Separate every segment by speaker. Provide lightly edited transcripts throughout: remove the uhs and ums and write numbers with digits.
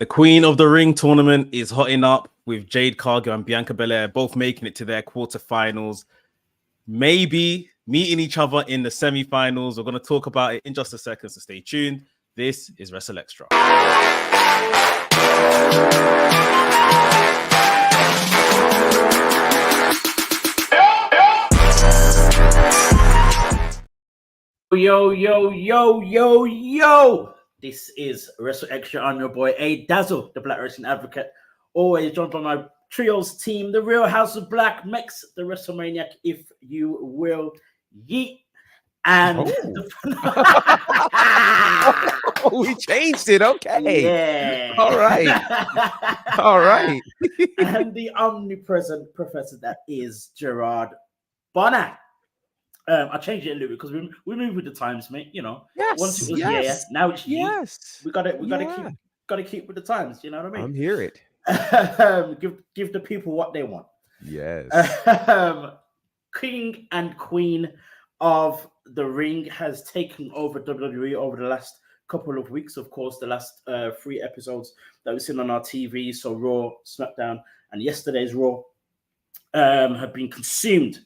Speaker 1: The Queen of the Ring tournament is hotting up with Jade, Cargill, and Bianca Belair both making it to their quarterfinals. Maybe meeting each other in the semi-finals. We're going to talk about it in just a second, so stay tuned. This is WrestleXtra.
Speaker 2: Yo, yo, yo, yo, yo. This is WrestleXtra. I'm your boy, A Dazzle, the Black Wrestling Advocate. Always joined by my trios team, the Real House of Black, Mex, the WrestleManiac, if you will. Yeet. And
Speaker 3: we changed it. Okay.
Speaker 2: Yeah.
Speaker 3: All right. All right.
Speaker 2: And the omnipresent professor that is Gerard Bonner. I changed it a little bit because we move with the times, mate. You know,
Speaker 3: Yes.
Speaker 2: once it was yeah, now it's
Speaker 3: yes.
Speaker 2: We gotta keep with the times. You know what I mean?
Speaker 3: I'm hear it.
Speaker 2: Give the people what they want.
Speaker 3: Yes.
Speaker 2: King and Queen of the Ring has taken over WWE over the last couple of weeks. Of course, the last 3 episodes that we've seen on our TV, so Raw, SmackDown, and yesterday's Raw, have been consumed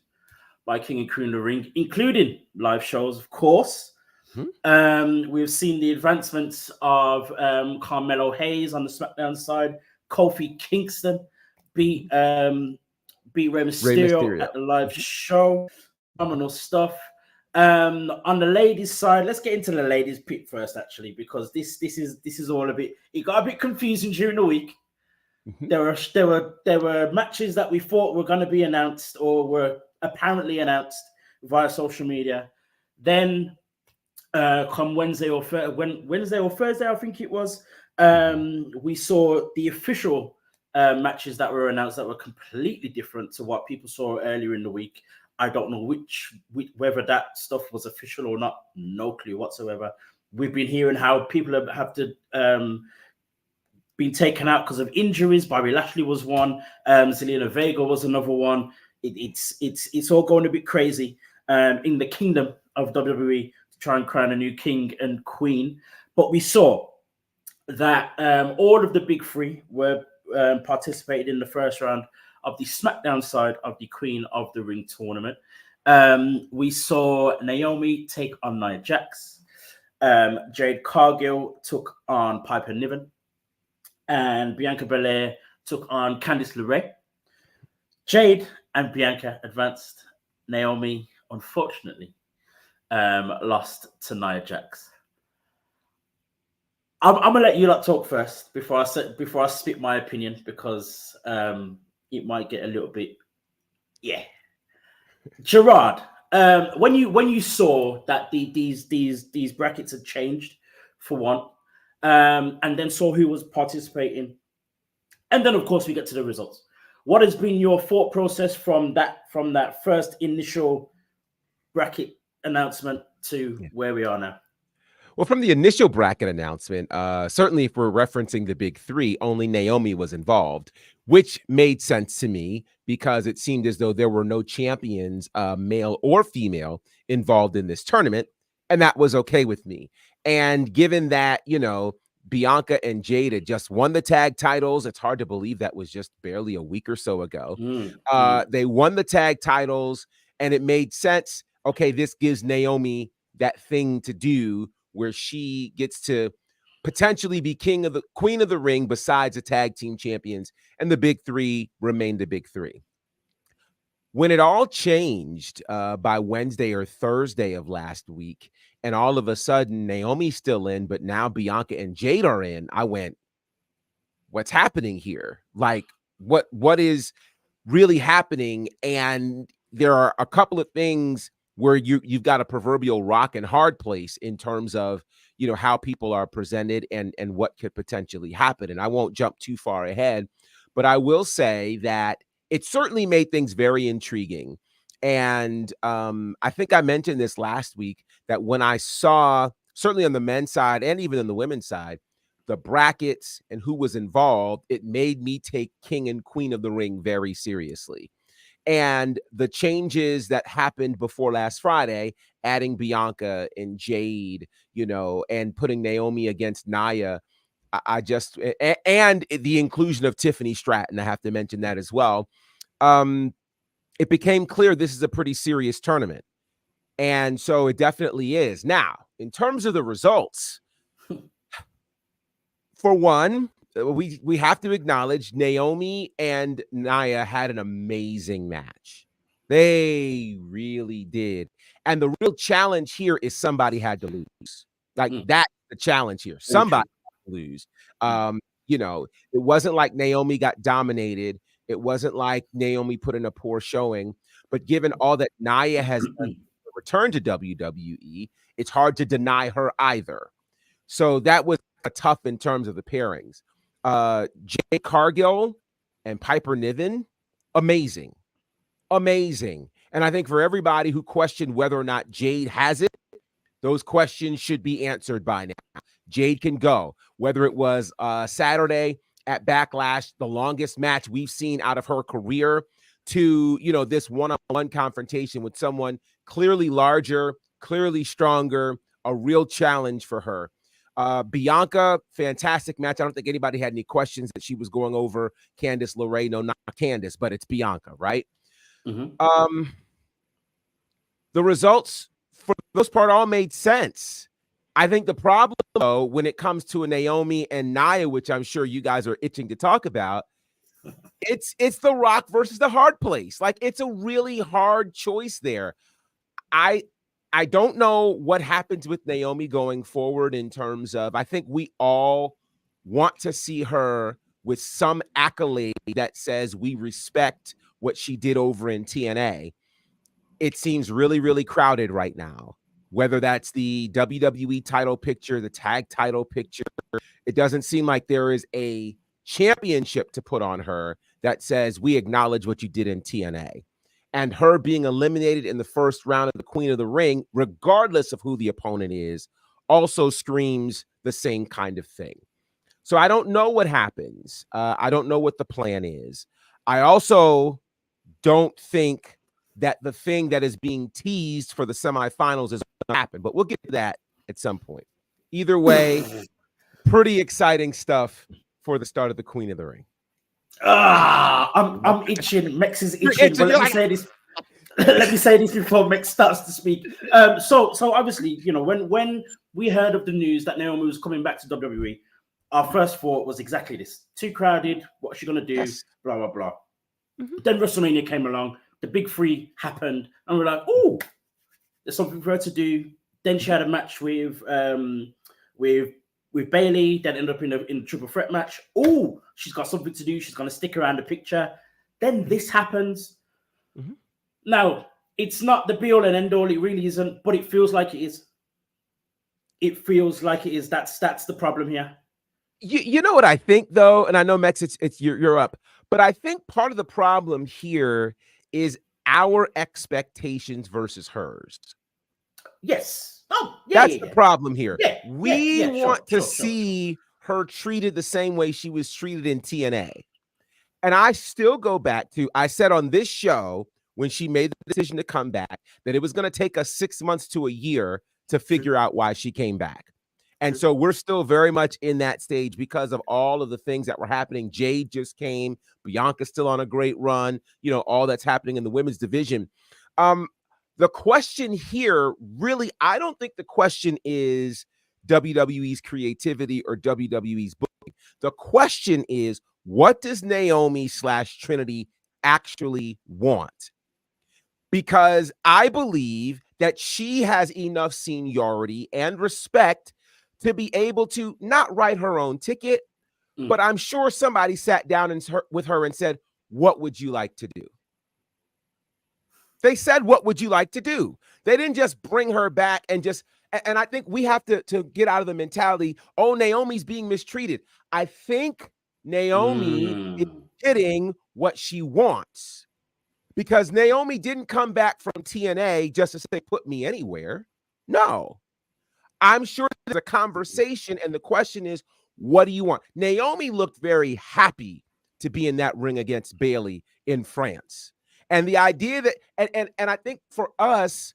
Speaker 2: by King and Queen of the Ring, including live shows, of course. Mm-hmm. We've seen the advancements of Carmelo Hayes on the SmackDown side, Kofi Kingston beat Rey Mysterio at the live show. Phenomenal stuff. On the ladies' side, let's get into the ladies' pick first, actually, because this is all it got a bit confusing during the week. Mm-hmm. There were matches that we thought were going to be announced or were apparently announced via social media. Then come Wednesday or Thursday, I think it was, we saw the official matches that were announced that were completely different to what people saw earlier in the week. I don't know whether that stuff was official or not. No clue whatsoever. We've been hearing how people have been taken out because of injuries. Bobby Lashley was one. Zelina Vega was another one. It's all going a bit crazy in the kingdom of WWE to try and crown a new king and queen. But we saw that all of the big three were participated in the first round of the SmackDown side of the Queen of the Ring tournament. We saw Naomi take on Nia Jax. Jade Cargill took on Piper Niven. And Bianca Belair took on Candice LeRae. Jade and Bianca advanced. Naomi, unfortunately, lost to Nia Jax. I'm gonna let you lot talk first before I spit my opinion, because it might get a little bit, Gerard, when you saw that these brackets had changed, for one, and then saw who was participating, and then of course we get to the results. What has been your thought process from that first initial bracket announcement to where we are now?
Speaker 3: Well, from the initial bracket announcement, certainly if we're referencing the big three, only Naomi was involved, which made sense to me because it seemed as though there were no champions, male or female, involved in this tournament, and that was okay with me. And given that, Bianca and Jade had just won the tag titles, it's hard to believe that was just barely a week or so ago. They won the tag titles, and it made sense. Okay, this gives Naomi that thing to do where she gets to potentially be Queen of the Ring besides the tag team champions, and the big three remain the big three. When it all changed by Wednesday or Thursday of last week, and all of a sudden Naomi's still in, but now Bianca and Jade are in, I went, what's happening here? Like, what is really happening? And there are a couple of things where you've got a proverbial rock and hard place in terms of, how people are presented and what could potentially happen. And I won't jump too far ahead, but I will say that it certainly made things very intriguing. And I think I mentioned this last week, that when I saw, certainly on the men's side and even on the women's side, the brackets and who was involved, it made me take King and Queen of the Ring very seriously. And the changes that happened before last Friday, adding Bianca and Jade, and putting Naomi against Nia, I just and the inclusion of Tiffany Stratton, I have to mention that as well. It became clear this is a pretty serious tournament. And so it definitely is. Now, in terms of the results, for one, we have to acknowledge Naomi and Nia had an amazing match. They really did. And the real challenge here is somebody had to lose. Like that's the challenge here. Somebody had to lose. You know, it wasn't like Naomi got dominated. It wasn't like Naomi put in a poor showing. But given all that Nia has done to return to WWE, it's hard to deny her either. So that was tough in terms of the pairings. Jade Cargill and Piper Niven, amazing. Amazing. And I think for everybody who questioned whether or not Jade has it, those questions should be answered by now. Jade can go. Whether it was Saturday at Backlash, the longest match we've seen out of her career, to, you know, this one-on-one confrontation with someone clearly larger, clearly stronger, a real challenge for her. Bianca, fantastic match. I don't think anybody had any questions that she was going over Candice LeRae. No, not Candice, but it's Bianca, right? The results, for the most part, all made sense. I think the problem, though, when it comes to a Naomi and Nia, which I'm sure you guys are itching to talk about, it's the rock versus the hard place. Like, it's a really hard choice there. I don't know what happens with Naomi going forward in terms of, I think we all want to see her with some accolade that says we respect what she did over in TNA. It seems really, really crowded right now, whether that's the WWE title picture, the tag title picture. It doesn't seem like there is a championship to put on her that says we acknowledge what you did in TNA. And her being eliminated in the first round of the Queen of the Ring, regardless of who the opponent is, also screams the same kind of thing. So I don't know what happens. I don't know what the plan is. I also don't think that the thing that is being teased for the semifinals is going to happen, but we'll get to that at some point. Either way, pretty exciting stuff for the start of the Queen of the Ring.
Speaker 2: I'm itching. Mex is itching. But let me say this. Let me say this before Mex starts to speak. So obviously, you know, when we heard of the news that Naomi was coming back to WWE, our first thought was exactly this: too crowded. What's she gonna do? Yes. Blah blah blah. Then WrestleMania came along. The big three happened, and we're like, oh, there's something for her to do. Then she had a match with Bailey, then ended up in a triple threat match. Oh, she's got something to do. She's going to stick around the picture. Then this happens. Now, it's not the be-all and end-all. It really isn't, but it feels like it is. It feels like it is. That's the problem here.
Speaker 3: You know what I think, though? And I know, Mex, it's you're up. But I think part of the problem here is our expectations versus hers.
Speaker 2: Yes. Oh, yeah.
Speaker 3: That's the problem here.
Speaker 2: Yeah,
Speaker 3: we want to see her treated the same way she was treated in TNA. And I still go back to, I said on this show, when she made the decision to come back, that it was going to take us 6 months to a year to figure out why she came back. And so we're still very much in that stage because of all of the things that were happening. Jade just came. Bianca's still on a great run. You know, all that's happening in the women's division. The question here, really, I don't think the question is WWE's creativity or WWE's booking. The question is, what does Naomi / Trinity actually want? Because I believe that she has enough seniority and respect to be able to not write her own ticket, but I'm sure somebody sat down with her and said, what would you like to do? They said, what would you like to do? They didn't just bring her back and I think we have to get out of the mentality, oh, Naomi's being mistreated. I think Naomi is getting what she wants, because Naomi didn't come back from TNA just to say, put me anywhere. No. I'm sure there's a conversation, and the question is, what do you want? Naomi looked very happy to be in that ring against Bailey in France. And the idea that, and I think for us,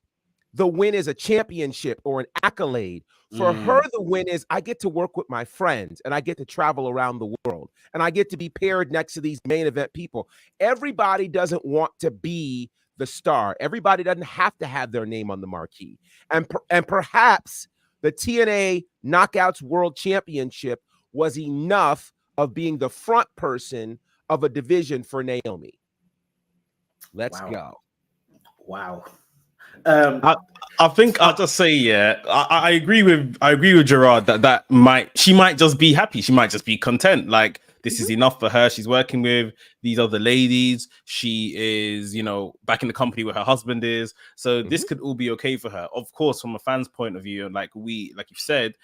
Speaker 3: the win is a championship or an accolade. For her, the win is I get to work with my friends and I get to travel around the world and I get to be paired next to these main event people. Everybody doesn't want to be the star. Everybody doesn't have to have their name on the marquee. And perhaps the TNA Knockouts World Championship was enough of being the front person of a division for Naomi. Let's go.
Speaker 2: Wow.
Speaker 1: I think I'll just say, yeah, I agree with Gerard that she might just be happy. She might just be content. Like, this is enough for her. She's working with these other ladies. She is, back in the company where her husband is. So this could all be okay for her. Of course, from a fan's point of view, like you've said,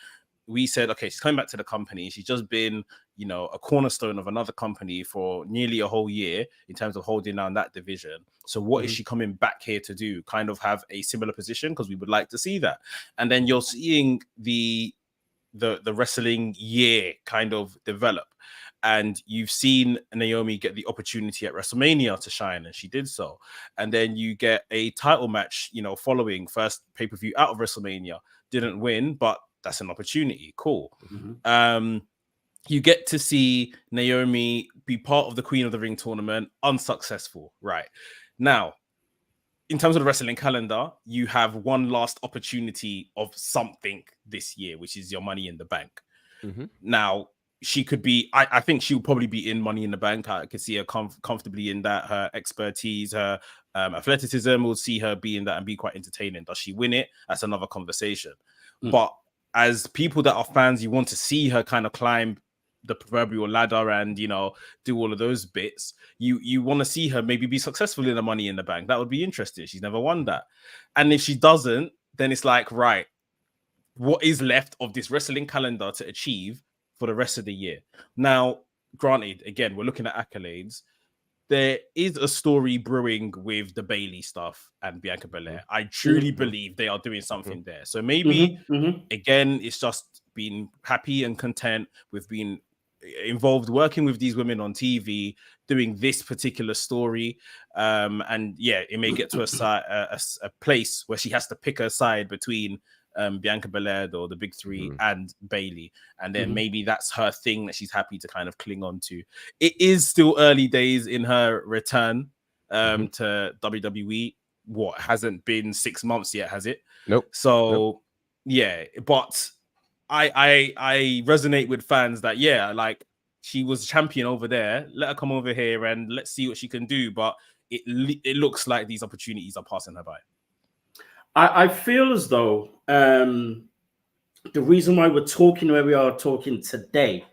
Speaker 1: we said, okay, she's coming back to the company. She's just been, a cornerstone of another company for nearly a whole year in terms of holding down that division. So what is she coming back here to do? Kind of have a similar position, because we would like to see that. And then you're seeing the wrestling year kind of develop. And you've seen Naomi get the opportunity at WrestleMania to shine, and she did so. And then you get a title match, following first pay-per-view out of WrestleMania. Didn't win, but that's an opportunity. Cool. You get to see Naomi be part of the Queen of the Ring tournament, unsuccessful. Right. Now, in terms of the wrestling calendar, you have one last opportunity of something this year, which is your Money in the Bank. Now, she could be, I think she'll probably be in Money in the Bank. I could see her comfortably in that. Her expertise, her athleticism, will see her be in that and be quite entertaining. Does she win it? That's another conversation. But as people that are fans, you want to see her kind of climb the proverbial ladder and, do all of those bits. You want to see her maybe be successful in the Money in the Bank. That would be interesting. She's never won that. And if she doesn't, then it's like, right, what is left of this wrestling calendar to achieve for the rest of the year? Now, granted, again, we're looking at accolades. There is a story brewing with the Bailey stuff and Bianca Belair. I truly believe they are doing something there. So maybe, again, it's just being happy and content with being involved, working with these women on TV, doing this particular story. And yeah, it may get to a place where she has to pick her side between Bianca Belair or the big three and Bailey, and then maybe that's her thing that she's happy to kind of cling on to. It is still early days in her return to WWE. What, hasn't been 6 months yet, has it?
Speaker 3: Nope.
Speaker 1: So yeah, but I resonate with fans that, yeah, like, she was champion over there, let her come over here and let's see what she can do. But it looks like these opportunities are passing her by.
Speaker 2: I feel as though the reason why we're talking where we are talking today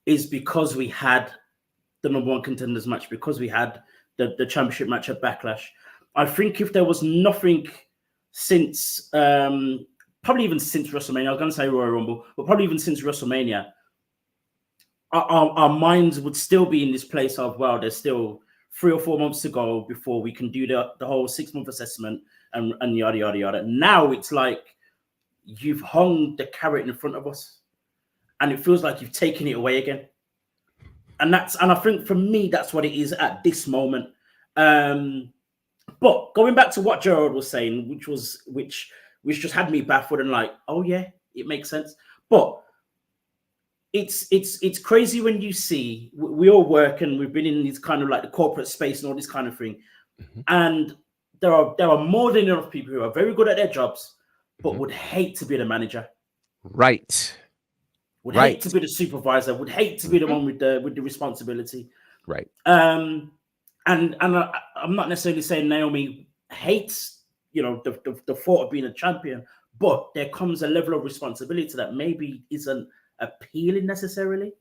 Speaker 2: is because we had the number one contenders match, because we had the championship match at Backlash. I think if there was nothing since, probably even since WrestleMania, I was going to say Royal Rumble, but probably even since WrestleMania, our minds would still be in this place of, well, there's still 3 or 4 months to go before we can do the whole 6-month assessment and yada, yada, yada. Now it's like you've hung the carrot in front of us and it feels like you've taken it away again. And I think for me, that's what it is at this moment. But going back to what Gerald was saying, which just had me baffled and like, oh yeah, it makes sense. But it's crazy when you see, we all work and we've been in these kind of like the corporate space and all this kind of thing. And there are more than enough people who are very good at their jobs, but would hate to be the manager.
Speaker 3: Right.
Speaker 2: Would hate to be the supervisor, would hate to be the one with the responsibility.
Speaker 3: Right.
Speaker 2: And I'm not necessarily saying Naomi hates, the thought of being a champion, but there comes a level of responsibility that maybe isn't appealing necessarily.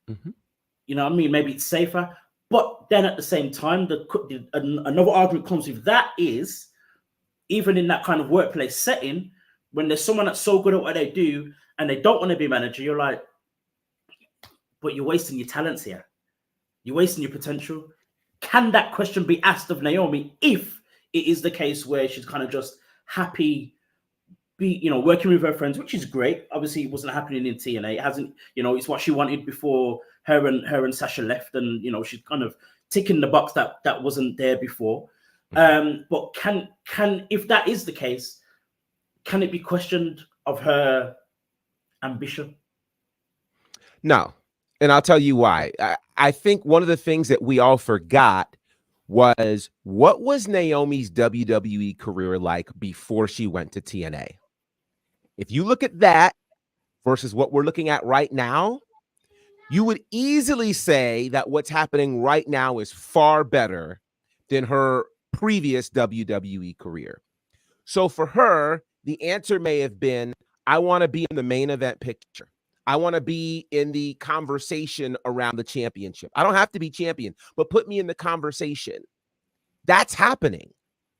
Speaker 2: You know what I mean? Maybe it's safer. But then at the same time, another argument comes with that is, even in that kind of workplace setting, when there's someone that's so good at what they do and they don't want to be manager, you're like, but you're wasting your talents here. You're wasting your potential. Can that question be asked of Naomi if it is the case where she's kind of just happy working with her friends, which is great. Obviously, it wasn't happening in TNA. It hasn't, it's what she wanted before her and Sasha left, and she's kind of ticking the box that wasn't there before. But can if that is the case, can it be questioned of her ambition?
Speaker 3: No. And I'll tell you why. I think one of the things that we all forgot was, what was Naomi's WWE career like before she went to TNA? If you look at that versus what we're looking at right now, you would easily say that what's happening right now is far better than her previous WWE career. So for her, the answer may have been, I want to be in the main event picture. I want to be in the conversation around the championship. I don't have to be champion, but put me in the conversation. That's happening.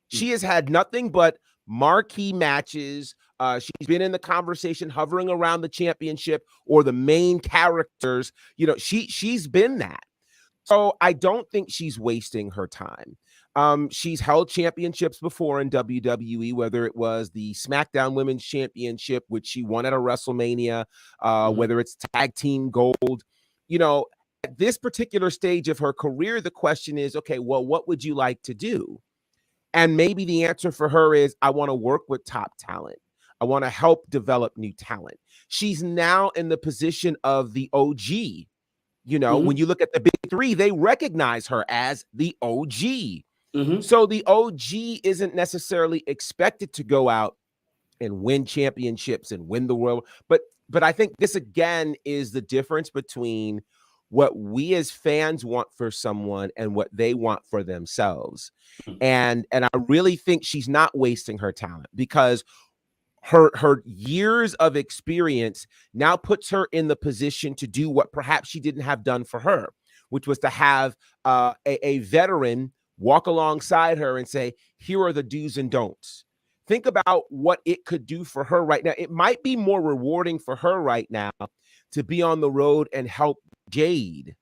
Speaker 3: She has had nothing but marquee matches. She's been in the conversation hovering around the championship or the main characters. You know, she's been that. So I don't think she's wasting her time. She's held championships before in WWE, whether it was the SmackDown Women's Championship, which she won at a WrestleMania, whether it's tag team gold. You know, at this particular stage of her career, the question is, okay, well, what would you like to do? And maybe the answer for her is, I want to work with top talent. I want to help develop new talent. She's now in the position of the OG. You know, when you look at the big three, they recognize her as the OG. So the OG isn't necessarily expected to go out and win championships and win the world. But I think this, again, is the difference between what we as fans want for someone and what they want for themselves. And I really think she's not wasting her talent, because her years of experience now puts her in the position to do what perhaps she didn't have done for her, which was to have a veteran walk alongside her and say, here are the do's and don'ts. Think about what it could do for her right now. It might be more rewarding for her right now to be on the road and help Jade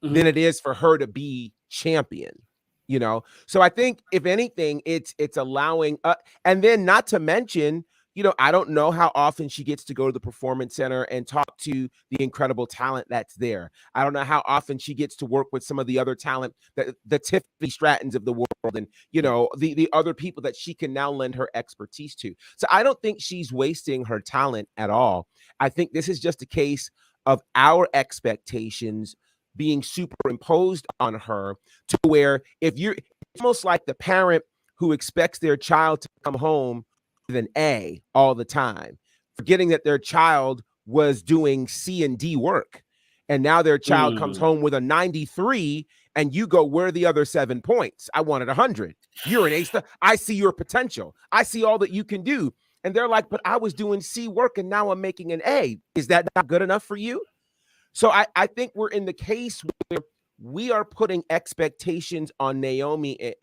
Speaker 3: than it is for her to be champion. You know, so I think if anything, it's allowing, and then not to mention, you know, I don't know how often she gets to go to the Performance Center and talk to the incredible talent that's there. I don't know how often she gets to work with some of the other talent, the Tiffany Strattons of the world, and, you know, the other people that she can now lend her expertise to. So I don't think she's wasting her talent at all. I think this is just a case of our expectations being superimposed on her, to where it's almost like the parent who expects their child to come home with an A all the time, forgetting that their child was doing C and D work. And now their child comes home with a 93, and you go, where are the other 7 points? I wanted 100. You're an A star. I see your potential. I see all that you can do. And they're like, but I was doing C work and now I'm making an A. Is that not good enough for you? So I think we're in the case where we are putting expectations on Naomi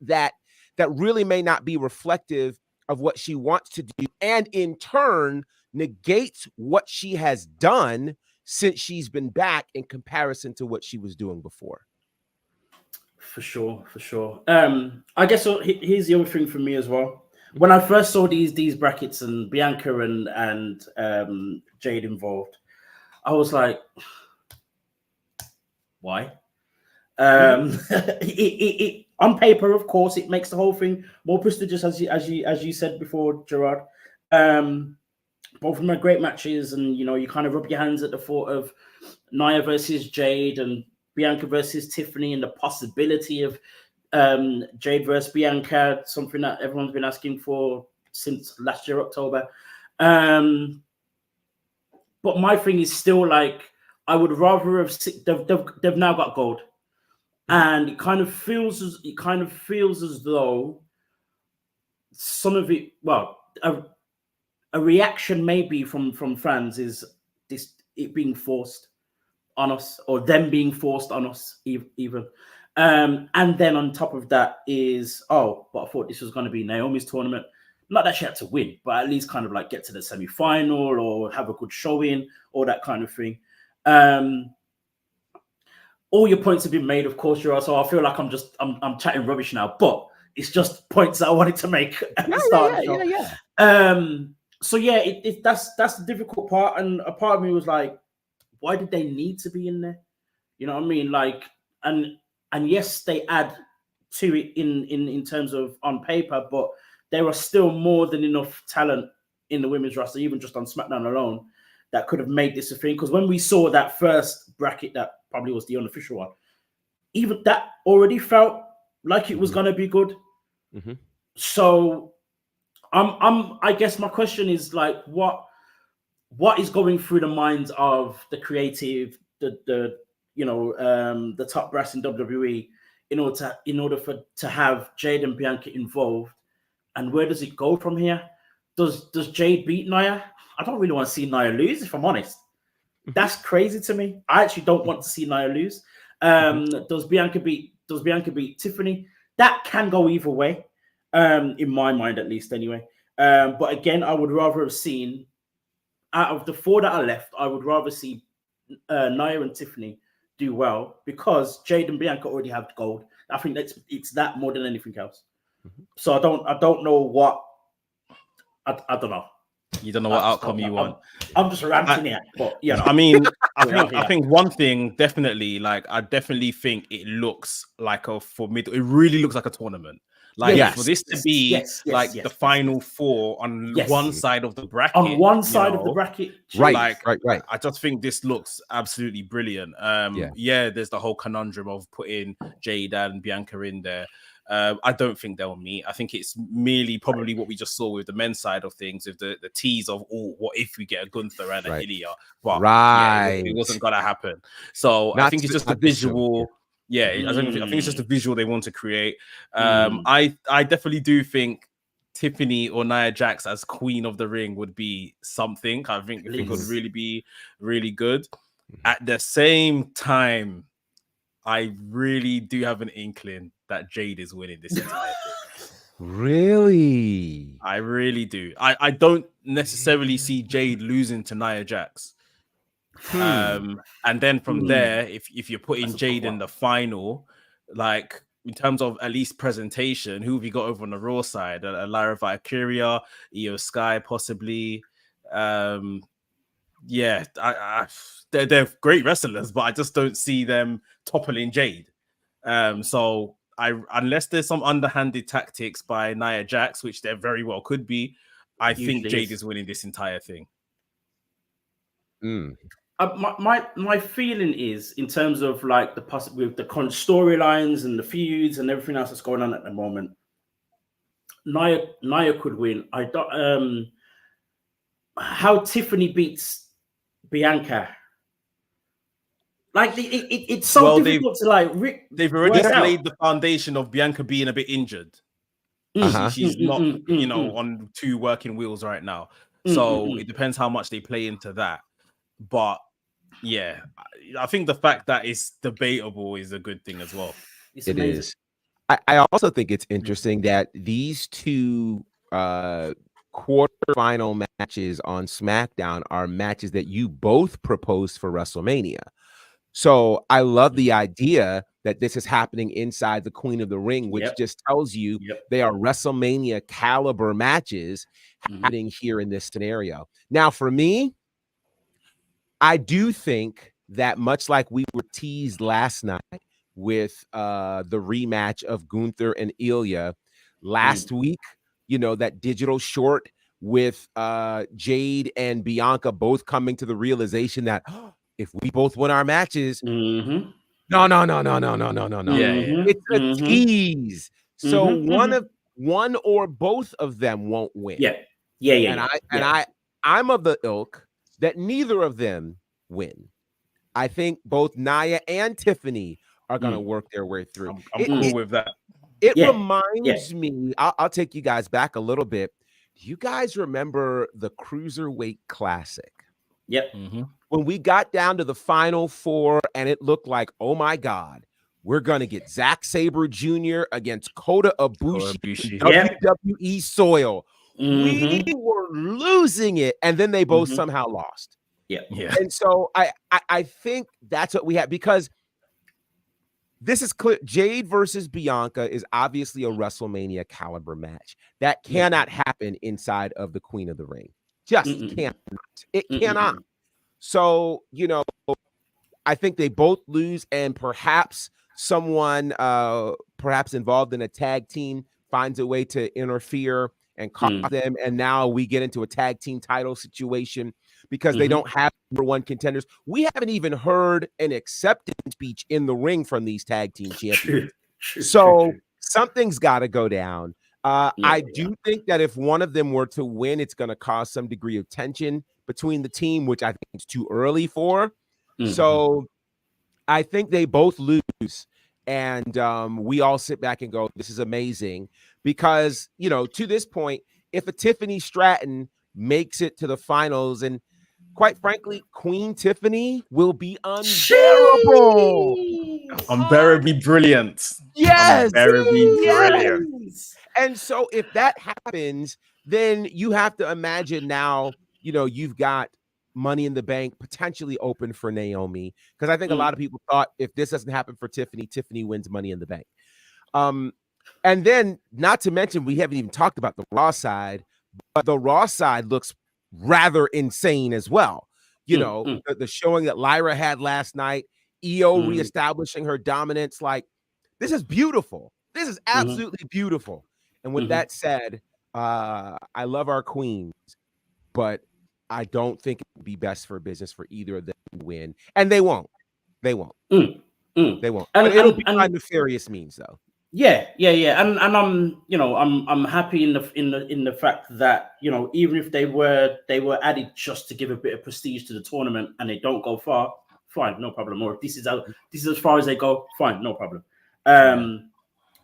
Speaker 3: that really may not be reflective of what she wants to do, and in turn negates what she has done since she's been back in comparison to what she was doing before.
Speaker 2: For sure. I guess here's the other thing for me as well. When I first saw these brackets and Bianca and Jade involved, I was like, why? On paper, of course, it makes the whole thing more prestigious, as you said before, Gerard. Both of them are great matches, and you know, you kind of rub your hands at the thought of Nia versus Jade and Bianca versus Tiffany, and the possibility of Jade versus Bianca, something that everyone's been asking for since last year, October. But my thing is still, like, I would rather have they've now got gold, and it kind of feels as though some of it, well, a reaction maybe from fans is it being forced on us, or them being forced on us even. And then on top of that is, but I thought this was going to be Naomi's tournament. Not that she had to win, but at least kind of like get to the semi-final or have a good showing, all that kind of thing. All your points have been made, of course, so I feel like I'm chatting rubbish now, but it's just points that I wanted to make at the start of the show. So yeah, that's the difficult part, and a part of me was like, why did they need to be in there? You know what I mean? Like, and yes, they add to it in terms of on paper, but there are still more than enough talent in the women's roster, even just on SmackDown alone, that could have made this a thing. Because when we saw that first bracket, that probably was the unofficial one, even that already felt like it was going to be good. So I guess my question is like, what is going through the minds of the creative, the top brass in WWE in order to have Jade and Bianca involved, and where does it go from here? Does Jade beat Nia? I don't really want to see Nia lose, if I'm honest. That's crazy to me. I actually don't want to see Nia lose. Does Bianca beat Tiffany? That can go either way, in my mind at least anyway. But again, I would rather have seen, out of the 4 that are left, I would rather see Nia and Tiffany do well, because Jade and Bianca already have gold. I think it's that more than anything else. So I don't know what I don't know.
Speaker 1: You don't know what outcome you want.
Speaker 2: I'm just ranting here, but
Speaker 1: I mean, I think one thing definitely, like, I definitely think it looks like a formidable. It really looks like a tournament. Like for this to be the final 4 on one side of the bracket,
Speaker 2: on one side of the bracket,
Speaker 3: right.
Speaker 1: I just think this looks absolutely brilliant. There's the whole conundrum of putting Jade and Bianca in there. I don't think they'll meet. I think it's merely probably what we just saw with the men's side of things, with the tease of, what if we get a Gunther and a Ilya? But it wasn't gonna happen. So I think it's just a visual. I think it's just a visual they want to create. I definitely do think Tiffany or Nia Jax as Queen of the Ring would be something. I think it would really be really good. At the same time, I really do have an inkling that Jade is winning this entire thing.
Speaker 3: Really?
Speaker 1: I really do. I don't necessarily see Jade losing to Nia Jax. And then from there, if you're putting Jade in the final, like in terms of at least presentation, who have you got over on the Raw side? Lyra Valkyria, Io Sky, possibly. They're great wrestlers, but I just don't see them toppling Jade. So unless there's some underhanded tactics by Nia Jax, which there very well could be, I think Jade is winning this entire thing.
Speaker 2: My feeling is, in terms of like the with the storylines and the feuds and everything else that's going on at the moment, Nia could win. I don't how Tiffany beats Bianca. Like it's so difficult to like.
Speaker 1: They've already laid the foundation of Bianca being a bit injured. She's not, on 2 working wheels right now. So it depends how much they play into that. But yeah, I think the fact that it's debatable is a good thing as well.
Speaker 3: It is. I also think it's interesting that these 2 quarterfinal matches on SmackDown are matches that you both proposed for WrestleMania. So I love the idea that this is happening inside the Queen of the Ring, which just tells you they are WrestleMania caliber matches happening here in this scenario. Now, for me, I do think that, much like we were teased last night with the rematch of Gunther and Ilya last week, that digital short with Jade and Bianca both coming to the realization that if we both win our matches, no. It's a tease. So one or both of them won't win. I'm of the ilk that neither of them win. I think both Nia and Tiffany are going to work their way through.
Speaker 1: I'm cool with that.
Speaker 3: It reminds me, I'll take you guys back a little bit. Do you guys remember the Cruiserweight Classic? When we got down to the final 4 and it looked like, oh my God, we're going to get Zack Sabre Jr. against Kota Ibushi. WWE soil. We were losing it, and then they both somehow lost. And so I think that's what we have, because this is clear. Jade versus Bianca is obviously a WrestleMania caliber match. That cannot happen inside of the Queen of the Ring. Just cannot. It cannot. So, I think they both lose, and perhaps someone perhaps involved in a tag team finds a way to interfere and cost them. And now we get into a tag team title situation because they don't have number one contenders. We haven't even heard an acceptance speech in the ring from these tag team champions. So something's got to go down. I do think that if one of them were to win, it's going to cause some degree of tension between the team, which I think is too early for. So I think they both lose. And we all sit back and go, this is amazing. Because, you know, to this point, if a Tiffany Stratton makes it to the finals, and quite frankly, Queen Tiffany will be unbearable.
Speaker 1: Unbearably brilliant.
Speaker 3: Yes.
Speaker 1: Unbearably brilliant.
Speaker 3: And so if that happens, then you have to imagine now, you know, you've got Money in the Bank potentially open for Naomi. Because I think a lot of people thought if this doesn't happen for Tiffany, Tiffany wins Money in the Bank. And then not to mention, we haven't even talked about the Raw side, but the Raw side looks rather insane as well. You know, the showing that Lyra had last night, EO reestablishing her dominance. Like, this is beautiful. This is absolutely beautiful. And with that said, I love our queens, but I don't think it would be best for business for either of them to win. And they won't. They won't. They won't. But it'll be by nefarious means, though.
Speaker 2: Yeah. And I'm happy in the fact that, you know, even if they were added just to give a bit of prestige to the tournament and they don't go far, fine, no problem. Or if this is as far as they go, fine, no problem.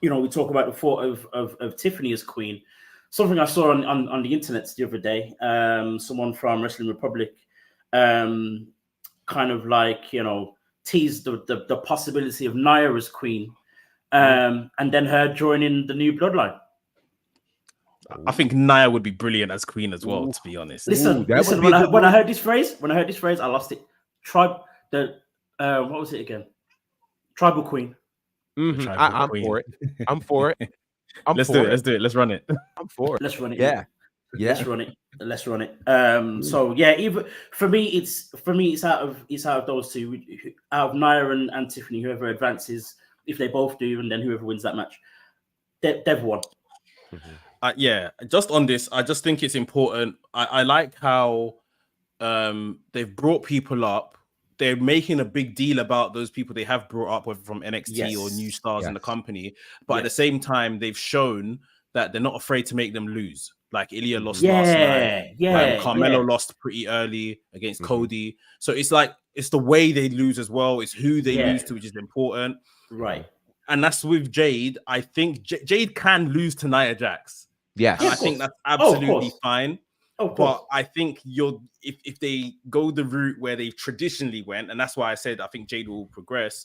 Speaker 2: You know, we talk about the thought of Tiffany as queen. Something I saw on the internet the other day, someone from Wrestling Republic kind of like, you know, teased the possibility of Nia as queen, and then her joining the new bloodline.
Speaker 1: I think Nia would be brilliant as queen as well, to be honest.
Speaker 2: Listen, when I heard this phrase, I lost it. What was it again? Tribal queen.
Speaker 3: I'm for it. I'm for it.
Speaker 1: Let's do it. Let's run it.
Speaker 3: I'm for it.
Speaker 2: Let's run it.
Speaker 3: Yeah.
Speaker 2: Let's run it. So yeah, even for me, it's out of those two, out of Nia and Tiffany, whoever advances, if they both do, and then whoever wins that match, they've won.
Speaker 1: Yeah, just on this, I just think it's important. I like how they've brought people up. They're making a big deal about those people they have brought up, whether from NXT or new stars in the company. But at the same time, they've shown that they're not afraid to make them lose. Like Ilya lost last night. Carmelo lost pretty early against Cody. So it's like, it's the way they lose as well. It's who they lose to, which is important.
Speaker 2: Right.
Speaker 1: And that's with Jade. I think Jade can lose to Nia Jax.
Speaker 3: Yes.
Speaker 1: And I think that's absolutely fine. But I think if they go the route where they've traditionally went, and that's why I said I think Jade will progress,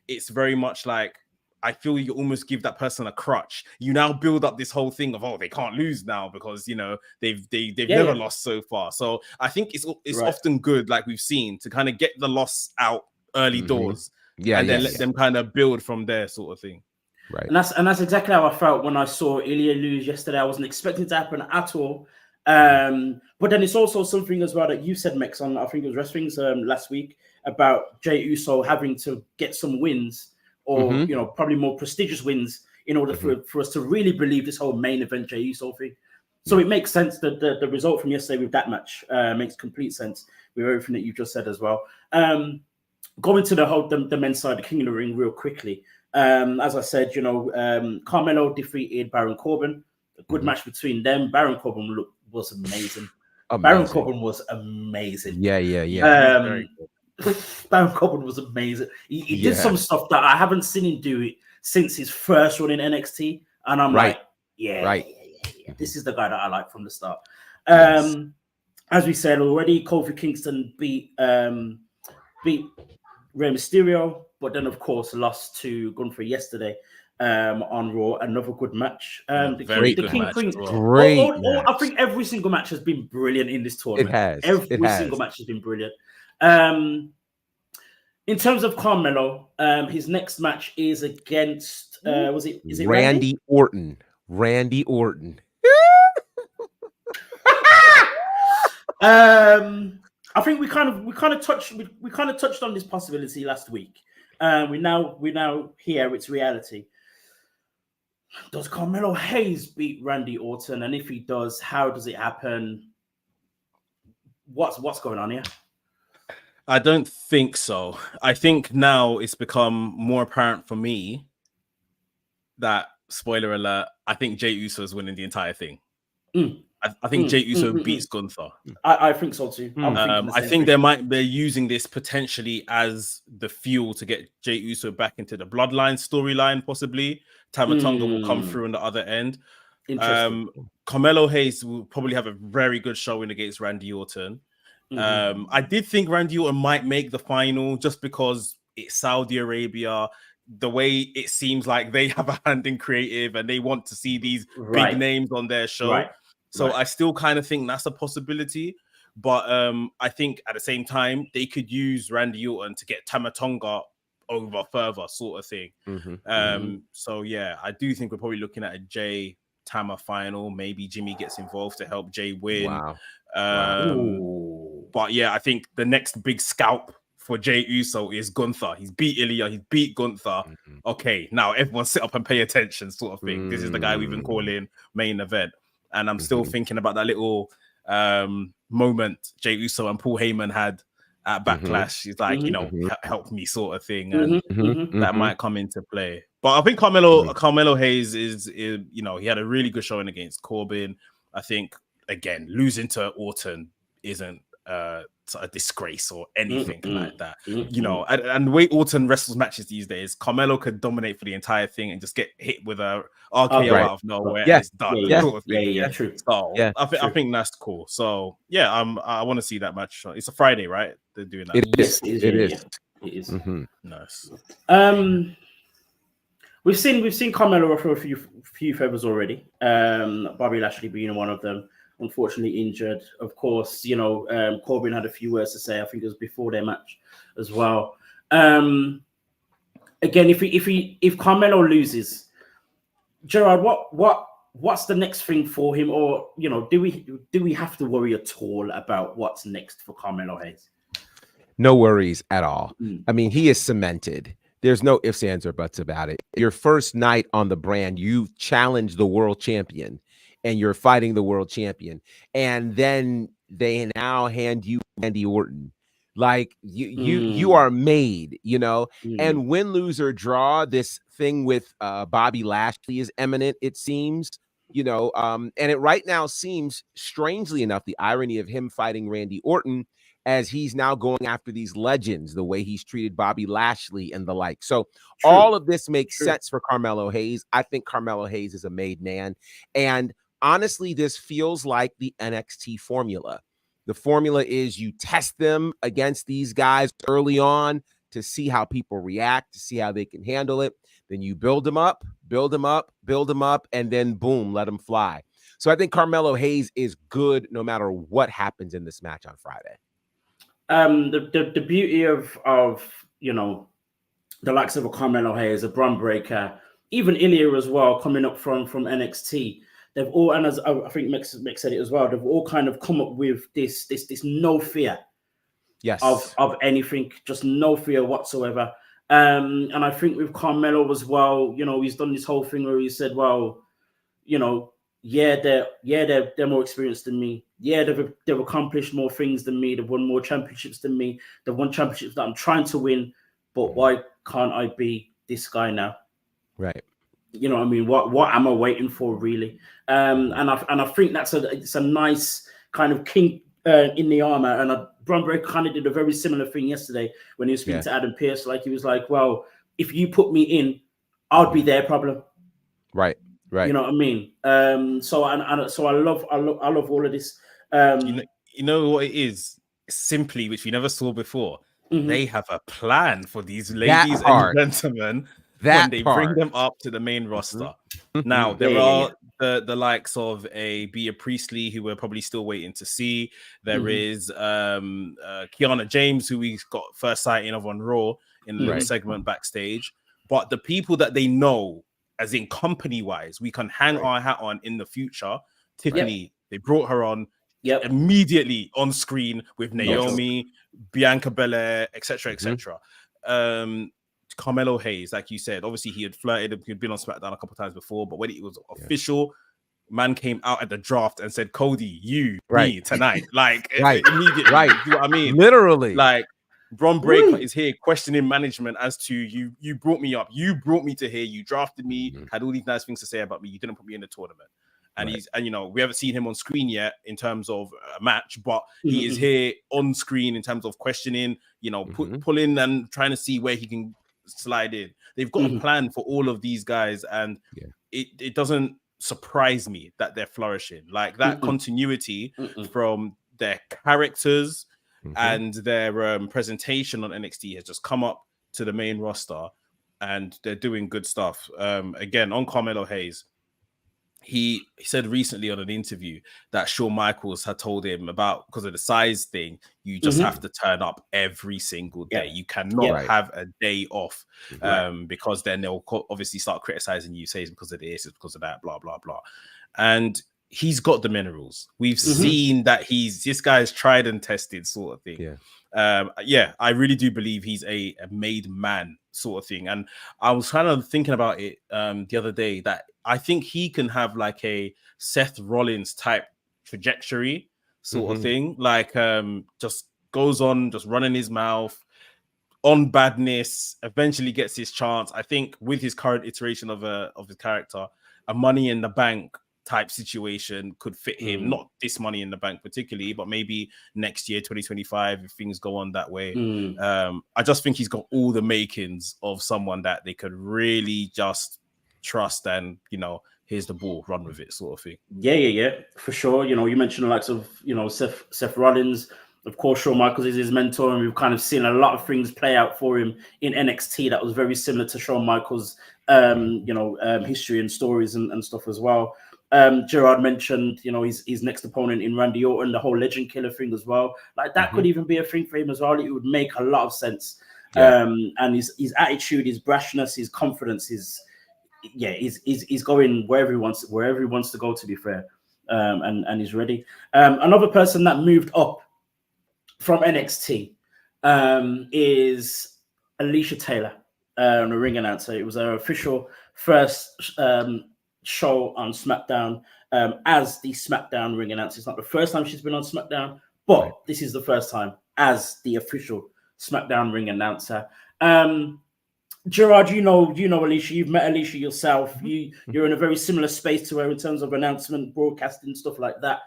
Speaker 1: it's very much like, I feel you almost give that person a crutch. You now build up this whole thing of, oh, they can't lose now because, you know, they've never lost so far. So I think it's often good, like we've seen, to kind of get the loss out early doors, and then let them kind of build from there, sort of thing.
Speaker 3: Right.
Speaker 2: And that's exactly how I felt when I saw Ilya lose yesterday. I wasn't expecting it to happen at all. But then it's also something as well that you said, Mex, on I think it was Wrestling's last week, about Jey Uso having to get some wins, or you know, probably more prestigious wins, in order for us to really believe this whole main event Jey Uso thing. So it makes sense that the result from yesterday with that match makes complete sense with everything that you just said as well. Going to the men's side, the King of the Ring, real quickly. As I said, you know, Carmelo defeated Baron Corbin. A good match between them. Baron Corbin was amazing. Baron Corbin was amazing.
Speaker 3: Yeah.
Speaker 2: Baron Corbin was amazing. He did some stuff that I haven't seen him do it since his first run in NXT, and I'm like, this is the guy that I like from the start. As we said already, Kofi Kingston beat Rey Mysterio, but then of course lost to Gunther yesterday on Raw. Another good match.
Speaker 1: Very good match.
Speaker 3: Great.
Speaker 2: I think every single match has been brilliant in this tournament.
Speaker 3: It has.
Speaker 2: Every single match has been brilliant. In terms of Carmelo, his next match is against is it
Speaker 3: Randy Orton? Randy Orton.
Speaker 2: I think we kind of touched on this possibility last week. We now hear it's reality. Does Carmelo Hayes beat Randy Orton? And if he does, how does it happen? What's going on here?
Speaker 1: I don't think so. I think now it's become more apparent for me that, spoiler alert, I think Jey Uso is winning the entire thing. I think Jey Uso beats Gunther.
Speaker 2: I think so too.
Speaker 1: I think they're using this potentially as the fuel to get Jey Uso back into the Bloodline storyline, possibly. Tama Tonga will come through on the other end. Carmelo Hayes will probably have a very good showing against Randy Orton. I did think Randy Orton might make the final just because it's Saudi Arabia. The way it seems like they have a hand in creative and they want to see these big names on their show. So I still kind of think that's a possibility. But I think at the same time, they could use Randy Orton to get Tama Tonga over further, sort of thing. So yeah, I do think we're probably looking at a Jey Tama final. Maybe Jimmy gets involved to help Jey win. But yeah, I think the next big scalp for Jey Uso is Gunther. He's beat Ilya, he's beat Gunther. Okay, now everyone sit up and pay attention, sort of thing. This is the guy we've been calling main event. And I'm still thinking about that little moment Jey Uso and Paul Heyman had at Backlash. He's like, you know, help me, sort of thing. And that might come into play. But I think Carmelo Hayes is, you know, he had a really good showing against Corbin. I think, again, losing to Orton isn't a disgrace or anything like that. You know, and the way Orton wrestles matches these days, Carmelo could dominate for the entire thing and just get hit with a RKO out of nowhere and it's done. Sort of thing.
Speaker 2: True.
Speaker 1: So I think that's cool. So yeah, I want to see that match. It's a Friday, right? They're doing that.
Speaker 2: It is.
Speaker 1: Nice.
Speaker 2: We've seen Carmelo offer a few favors already. Bobby Lashley being one of them. Unfortunately injured. Of course, you know, Corbin had a few words to say. I think it was before their match as well. Again, if Carmelo loses, Gerard, what's the next thing for him? Or, you know, do we have to worry at all about what's next for Carmelo Hayes?
Speaker 3: No worries at all. I mean, he is cemented. There's no ifs, ands, or buts about it. Your first night on the brand, you challenge the world champion. And you're fighting the world champion, and then they now hand you Randy Orton. Like you are made, you know. And win, lose, or draw, this thing with Bobby Lashley is imminent, it seems, you know. And it right now seems, strangely enough, the irony of him fighting Randy Orton as he's now going after these legends, the way he's treated Bobby Lashley and the like. So all of this makes sense for Carmelo Hayes. I think Carmelo Hayes is a made man, and honestly, this feels like the NXT formula. The formula is you test them against these guys early on to see how people react, to see how they can handle it. Then you build them up, and then boom, let them fly. So I think Carmelo Hayes is good no matter what happens in this match on Friday.
Speaker 2: The beauty of you know, the likes of a Carmelo Hayes, a Bron Breakker, even Ilya as well, coming up from NXT. They've all, and as I think Mick said it as well, they've all kind of come up with this no fear of anything, just no fear whatsoever. And I think with Carmelo as well, you know, he's done this whole thing where he said, well, you know, they're more experienced than me. Yeah, they've accomplished more things than me. They've won more championships than me. They've won championships that I'm trying to win. But why can't I be this guy now?
Speaker 3: Right.
Speaker 2: You know what I mean? What am I waiting for, really? And I think it's a nice kind of kink in the armor. And Bron Breakker kind of did a very similar thing yesterday when he was speaking to Adam Pearce. Like, he was like, "Well, if you put me in, I'll be their problem."
Speaker 3: Right.
Speaker 2: You know what I mean? So I love all of this.
Speaker 1: You know what it is? Simply, which we never saw before. They have a plan for these ladies and gentlemen. When they bring them up to the main roster. Now, there are the likes of a Bea Priestley, who we're probably still waiting to see. There is Kiana James, who we got first sighting of on Raw in a little segment backstage. But the people that they know, as in company-wise, we can hang our hat on in the future. Tiffany, they brought her on immediately on screen with Naomi, Bianca Belair, etc., etc. Carmelo Hayes, like you said, obviously he had flirted, he'd been on SmackDown a couple of times before, but when it was official, man came out at the draft and said, Cody, me tonight. Like immediately.
Speaker 3: Right.
Speaker 1: You know what I mean?
Speaker 3: Literally.
Speaker 1: Like Bron Breakker is here questioning management as to you brought me up, you brought me to here, you drafted me, had all these nice things to say about me, you didn't put me in the tournament. And we haven't seen him on screen yet in terms of a match, but he is here on screen in terms of questioning, pulling and trying to see where he can slide in. They've got a plan for all of these guys, and it doesn't surprise me that they're flourishing. Like that continuity from their characters and their presentation on NXT has just come up to the main roster, and they're doing good stuff. Again, on Carmelo Hayes, he said recently on an interview that Shawn Michaels had told him about, because of the size thing, you just have to turn up every single day. You cannot have a day off, because then they'll obviously start criticizing you, say it's because of this, it's because of that, blah, blah, blah. And he's got the minerals. We've seen that this guy's tried and tested sort of thing. I really do believe he's a made man sort of thing. And I was kind of thinking about it the other day, that I think he can have like a Seth Rollins type trajectory sort of thing. Like just goes on, just running his mouth on badness, eventually gets his chance. I think with his current iteration of his character, a Money in the Bank type situation could fit him. Not this Money in the Bank particularly, but maybe next year, 2025, if things go on that way. I just think he's got all the makings of someone that they could really just trust, and here's the ball, run with it, sort of thing.
Speaker 2: Yeah, for sure. You mentioned the likes of Seth Rollins, of course. Shawn Michaels is his mentor, and we've kind of seen a lot of things play out for him in NXT that was very similar to Shawn Michaels' history and stories and stuff as well. Gerard mentioned his next opponent in Randy Orton, the whole legend killer thing as well. Like that could even be a thing for him as well. It would make a lot of sense. And his attitude, his brashness, his confidence, he's going wherever he wants to go, to be fair. And he's ready. Another person that moved up from NXT is Alicia Taylor, the ring announcer. It was her official first show on SmackDown as the SmackDown ring announcer. It's not the first time she's been on SmackDown, but this is the first time as the official SmackDown ring announcer. Gerard, you know Alicia. You've met Alicia yourself. You're in a very similar space to her in terms of announcement, broadcasting, stuff like that.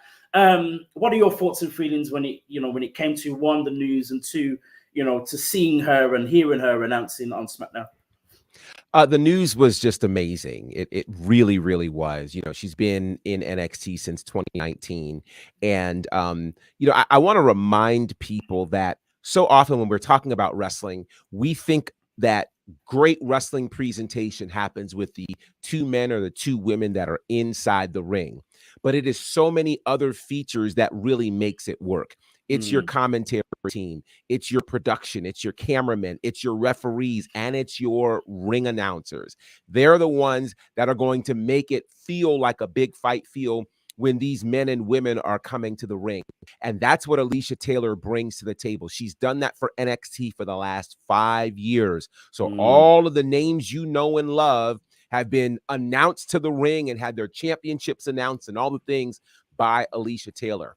Speaker 2: What are your thoughts and feelings when it came to, one, the news, and two, to seeing her and hearing her announcing on SmackDown?
Speaker 3: The news was just amazing. It really, really was. She's been in NXT since 2019. And, I want to remind people that so often when we're talking about wrestling, we think that great wrestling presentation happens with the two men or the two women that are inside the ring. But it is so many other features that really makes it work. It's your commentary team, it's your production, it's your cameramen, it's your referees, and it's your ring announcers. They're the ones that are going to make it feel like a big fight feel when these men and women are coming to the ring. And that's what Alicia Taylor brings to the table. She's done that for NXT for the last 5 years. So all of the names you know and love have been announced to the ring and had their championships announced and all the things by Alicia Taylor.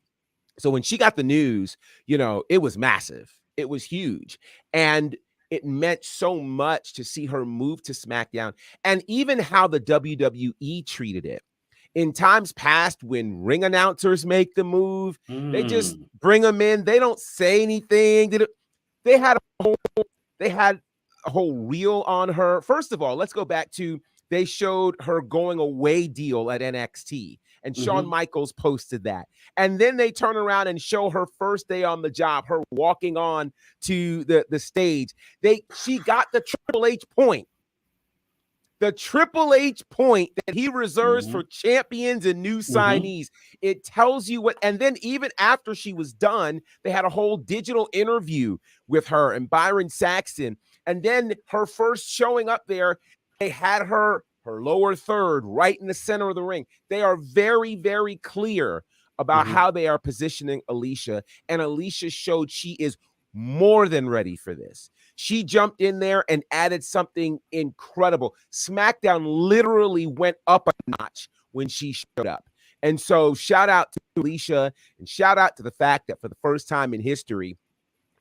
Speaker 3: So when she got the news, it was massive. It was huge. And it meant so much to see her move to SmackDown, and even how the WWE treated it. In times past, when ring announcers make the move, they just bring them in. They don't say anything. They had a whole reel on her. First of all, let's go back to, they showed her going away deal at NXT, and Shawn Michaels posted that. And then they turn around and show her first day on the job, her walking on to the stage. She got the Triple H point. The Triple H point that he reserves for champions and new signees. It tells you what, and then even after she was done, they had a whole digital interview with her and Byron Saxton. And then her first showing up there, they had her lower third right in the center of the ring. They are very, very clear about how they are positioning Alicia. And Alicia showed she is more than ready for this. She jumped in there and added something incredible. SmackDown literally went up a notch when she showed up. And so shout out to Alicia and shout out to the fact that for the first time in history,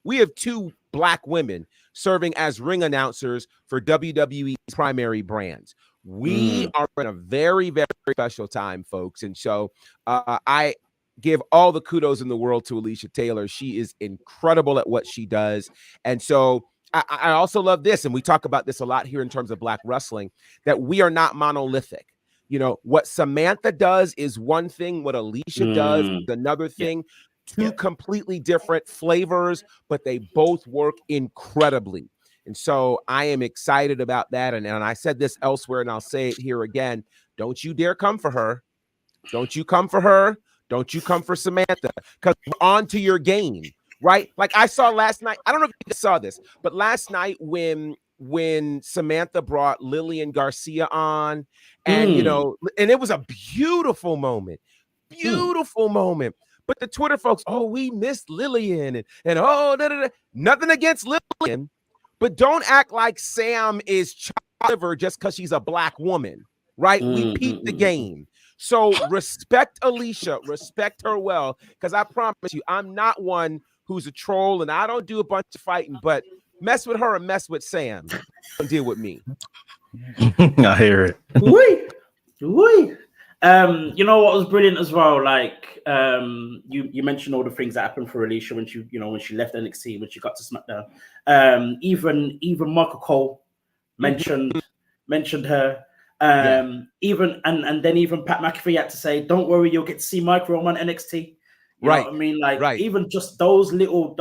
Speaker 3: we have 2 Black women serving as ring announcers for WWE's primary brands. We are in a very, very special time, folks. And so I give all the kudos in the world to Alicia Taylor. She is incredible at what she does. And so I also love this, and we talk about this a lot here in terms of Black wrestling, that we are not monolithic. You know, what Samantha does is one thing, what Alicia does is another thing. Two completely different flavors, but they both work incredibly. And so I am excited about that. And I said this elsewhere, and I'll say it here again. Don't you dare come for her. Don't you come for her. Don't you come for Samantha, because we're on to your game, right? Like I saw last night. I don't know if you saw this, but last night when Samantha brought Lillian Garcia on, and you know, and it was a beautiful moment. Beautiful moment. But the Twitter folks, oh, we missed Lillian, and oh, nothing against Lillian, but don't act like Sam is child just because she's a Black woman, right? We peeped the game. So respect Alicia, respect her well, because I promise you, I'm not one who's a troll, and I don't do a bunch of fighting, but mess with her and mess with Sam. Don't deal with me.
Speaker 1: I hear it.
Speaker 2: Wee. You know what was brilliant as well? Like you mentioned all the things that happened for Alicia when she left NXT, when she got to SmackDown. Even Michael Cole mentioned her. Even and then even Pat McAfee had to say, "Don't worry, you'll get to see Mike Rome on NXT." You know what I mean? Like even just those little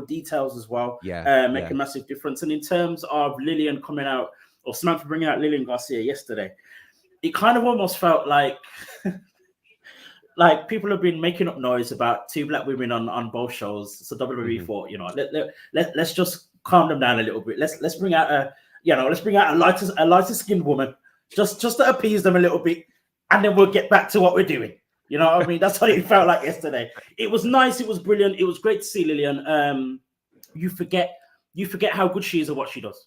Speaker 2: details as well, make a massive difference. And in terms of Lillian coming out, or Samantha bringing out Lillian Garcia yesterday, it kind of almost felt like like people have been making up noise about 2 Black women on both shows. So WWE thought, you know, let's just calm them down a little bit. Let's bring out a lighter skinned woman just to appease them a little bit, and then we'll get back to what we're doing. You know what I mean? That's what it felt like yesterday. It was nice. It was brilliant. It was great to see Lillian. You forget how good she is at what she does.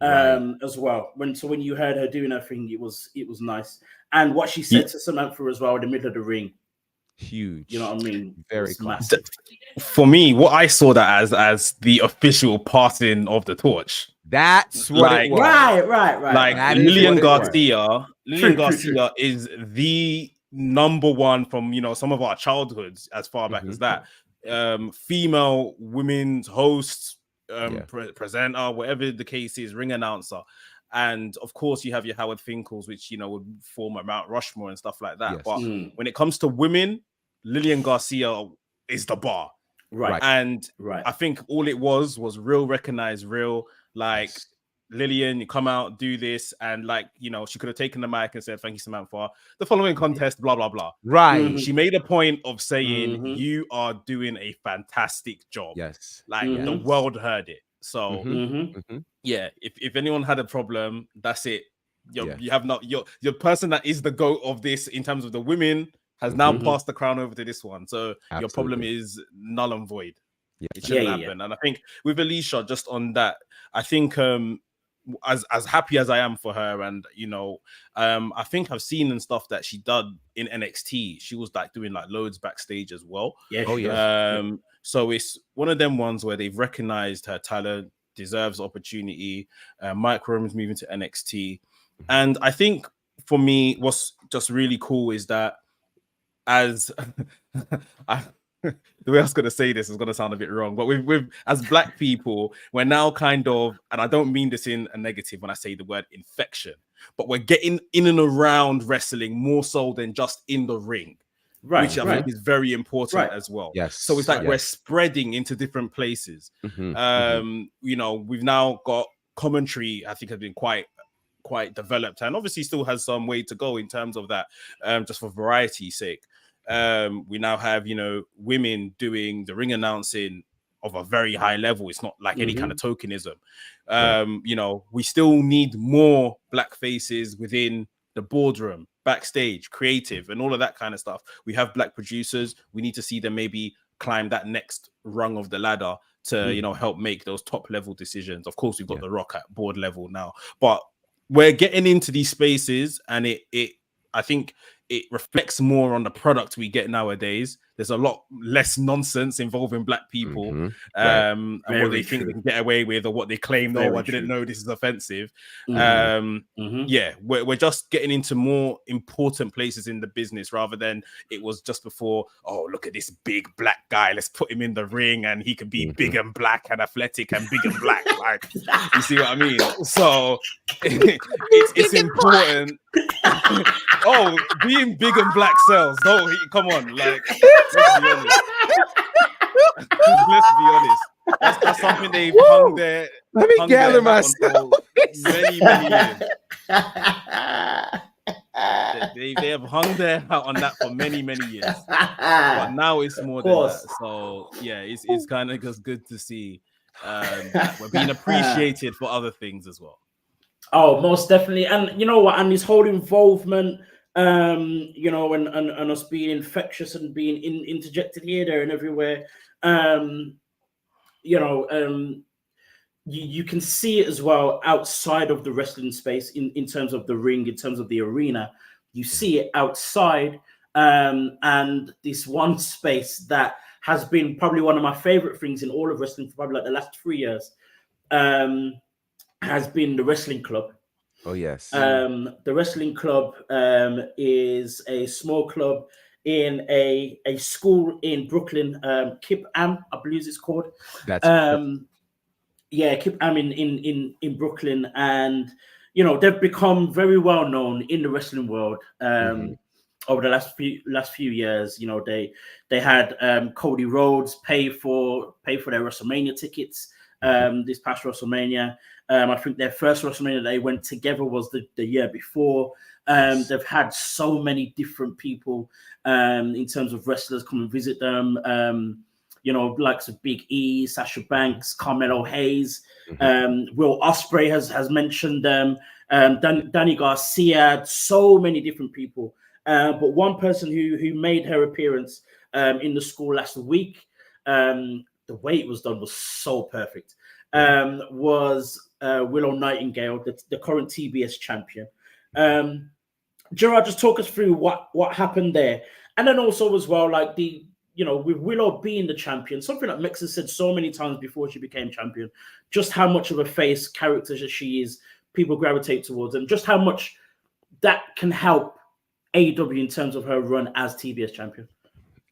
Speaker 2: As well. When you heard her doing her thing, it was nice. And what she said to Samantha as well in the middle of the ring,
Speaker 3: huge.
Speaker 2: You know what I mean?
Speaker 3: Very
Speaker 2: massive.
Speaker 1: For me, what I saw that as the official passing of the torch.
Speaker 3: That's what it was.
Speaker 2: Right.
Speaker 1: Like Lillian Garcia is the number one from, you know, some of our childhoods as far back as that. Female women's hosts, presenter, whatever the case is, ring announcer. And of course you have your Howard Finkles, which, you know, would form a Mount Rushmore and stuff like that. But when it comes to women, Lillian Garcia is the bar. And I think all it was real, recognize real, like Lillian, you come out, do this, and like, you know, she could have taken the mic and said, "Thank you, Samantha, for the following contest, blah blah blah." She made a point of saying, "You are doing a fantastic job." Like the world heard it. So yeah, if anyone had a problem, that's it. You have not your person that is the GOAT of this in terms of the women has now passed the crown over to this one. So your problem is null and void. It shouldn't happen. And I think with Alicia, just on that, I think as happy as I am for her, and you know, I think I've seen and stuff that she done in NXT. She was like doing like loads backstage as well. So it's one of them ones where they've recognized her talent, deserves opportunity. Mike Roman's moving to NXT, and I think for me, what's just really cool is that as the way I was going to say this is going to sound a bit wrong, but with as Black people, we're now kind of, and I don't mean this in a negative when I say the word infection, but we're getting in and around wrestling more so than just in the ring, which I think is very important as well. So it's like we're spreading into different places. You know, we've now got commentary, I think has been quite developed, and obviously still has some way to go in terms of that, just for variety's sake. We now have, you know, women doing the ring announcing of a very high level. It's not like any kind of tokenism. You know, we still need more Black faces within the boardroom, backstage, creative, and all of that kind of stuff. We have Black producers. We need to see them maybe climb that next rung of the ladder to help make those top level decisions. Of course, we've got The Rock at board level now, but we're getting into these spaces, and I think it reflects more on the product we get nowadays. There's a lot less nonsense involving black people, and what they think they can get away with, or what they claim. No, I didn't know this is offensive. Yeah, we're just getting into more important places in the business, rather than it was just before. Oh, look at this big black guy. Let's put him in the ring, and he can be big and black and athletic and big and black. Like, you see what I mean? So it's important. Oh, being big and black sells. No, come on, like, let's be honest. Let's be honest. That's something they've hung there.
Speaker 3: Let me gather myself.
Speaker 1: Many years. They have hung their hat on that for many years. But now it's more than that. So yeah, it's kind of just good to see that we're being appreciated for other things as well.
Speaker 2: Oh, most definitely. And you know what? And his whole involvement, and us being infectious and being interjected here, there, and everywhere. You can see it as well outside of the wrestling space, in terms of the ring, in terms of the arena. You see it outside, and this one space that has been probably one of my favorite things in all of wrestling for probably like the last 3 years. Has been the wrestling club.
Speaker 3: Oh yes.
Speaker 2: The wrestling club is a small club in a school in Brooklyn, Kip Am, I believe it's called.
Speaker 3: That's
Speaker 2: Kip Am in Brooklyn, and they've become very well known in the wrestling world over the last few years. They had Cody Rhodes pay for their WrestleMania tickets this past WrestleMania. I think their first WrestleMania they went together was the year before. They've had so many different people in terms of wrestlers come and visit them. Likes of Big E, Sasha Banks, Carmelo Hayes, Will Ospreay has mentioned them. Danny Garcia, so many different people. But one person who made her appearance in the school last week, the way it was done was so perfect. Was Willow Nightingale, the current TBS champion. Gerard, just talk us through what happened there, and then also as well, like with Willow being the champion, something that Mex has said so many times before she became champion, just how much of a face character she is, people gravitate towards, and just how much that can help AEW in terms of her run as TBS champion.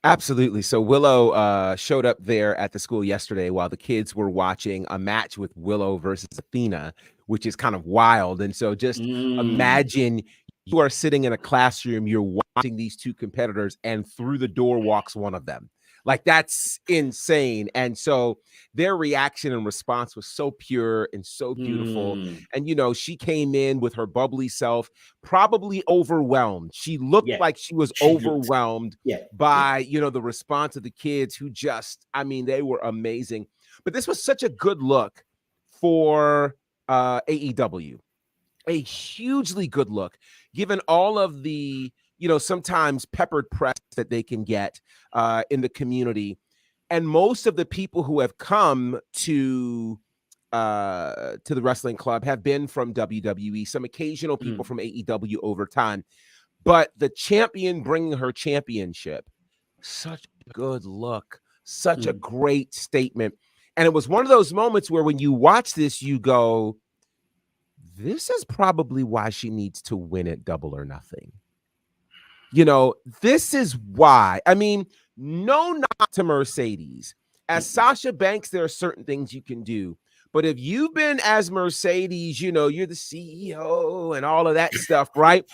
Speaker 3: Absolutely. So Willow showed up there at the school yesterday while the kids were watching a match with Willow versus Athena, which is kind of wild. And so just imagine you are sitting in a classroom, you're watching these two competitors, and through the door walks one of them. Like, that's insane. And so their reaction and response was so pure and so beautiful. And, she came in with her bubbly self, probably overwhelmed. She looked like she was overwhelmed by, the response of the kids who just, they were amazing. But this was such a good look for AEW. A hugely good look, given all of the, sometimes peppered press that they can get in the community. And most of the people who have come to the wrestling club have been from WWE, some occasional people from AEW over time. But the champion bringing her championship, such a good look, such a great statement. And it was one of those moments where when you watch this, you go, this is probably why she needs to win at Double or Nothing. This is why. No knock to Mercedes. As Sasha Banks, there are certain things you can do. But if you've been as Mercedes, you're the CEO and all of that stuff, right?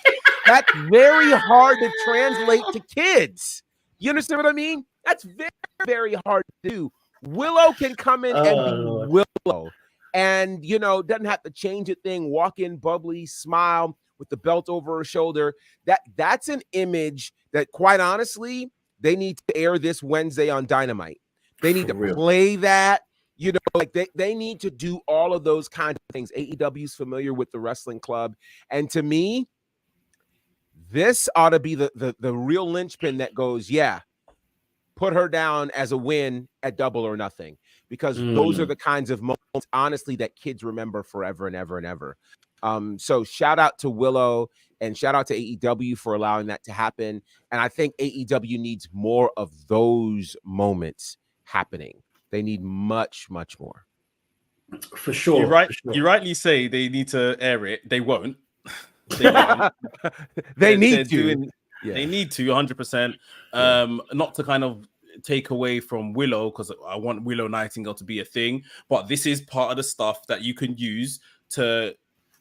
Speaker 3: That's very hard to translate to kids. You understand what I mean? That's very, very hard to do. Willow can come in and be Willow. And, doesn't have to change a thing, walk in bubbly, smile with the belt over her shoulder. That's an image that, quite honestly, they need to air this Wednesday on Dynamite. They need to play that, they need to do all of those kinds of things. AEW is familiar with the wrestling club. And to me, this ought to be the real linchpin that goes, put her down as a win at Double or Nothing. because those are the kinds of moments, honestly, that kids remember forever and ever and ever. So shout out to Willow and shout out to AEW for allowing that to happen. And I think AEW needs more of those moments happening. They need much, much more.
Speaker 2: For sure.
Speaker 1: You rightly say they need to air it. They won't. They won't.
Speaker 3: They need to.
Speaker 1: They need to 100%. Not to kind of take away from Willow, because I want Willow Nightingale to be a thing, but this is part of the stuff that you can use to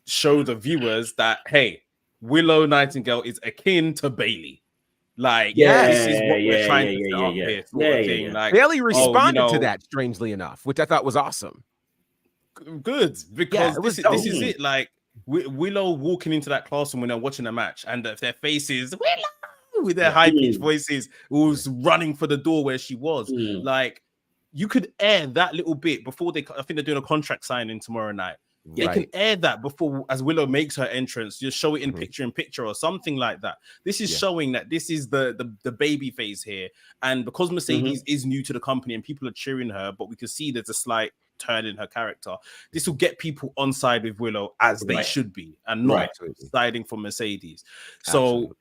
Speaker 1: show the viewers that, hey, Willow Nightingale is akin to Bailey. Like, this is what we're trying to set up here, sort of thing. Like,
Speaker 3: Bailey responded to that, strangely enough, which I thought was awesome.
Speaker 1: Good, because this is it. Like, Willow walking into that classroom when they're watching a match, and their faces, Willow, with their high-pitched voices, was running for the door where she was. Like, you could air that little bit before I think they're doing a contract signing tomorrow night. They can air that before, as Willow makes her entrance, just show it in picture or something like that. This is showing that this is the baby phase here. And because Mercedes is new to the company and people are cheering her, but we can see there's a slight turn in her character, this will get people on side with Willow as they should be, and not siding for Mercedes. So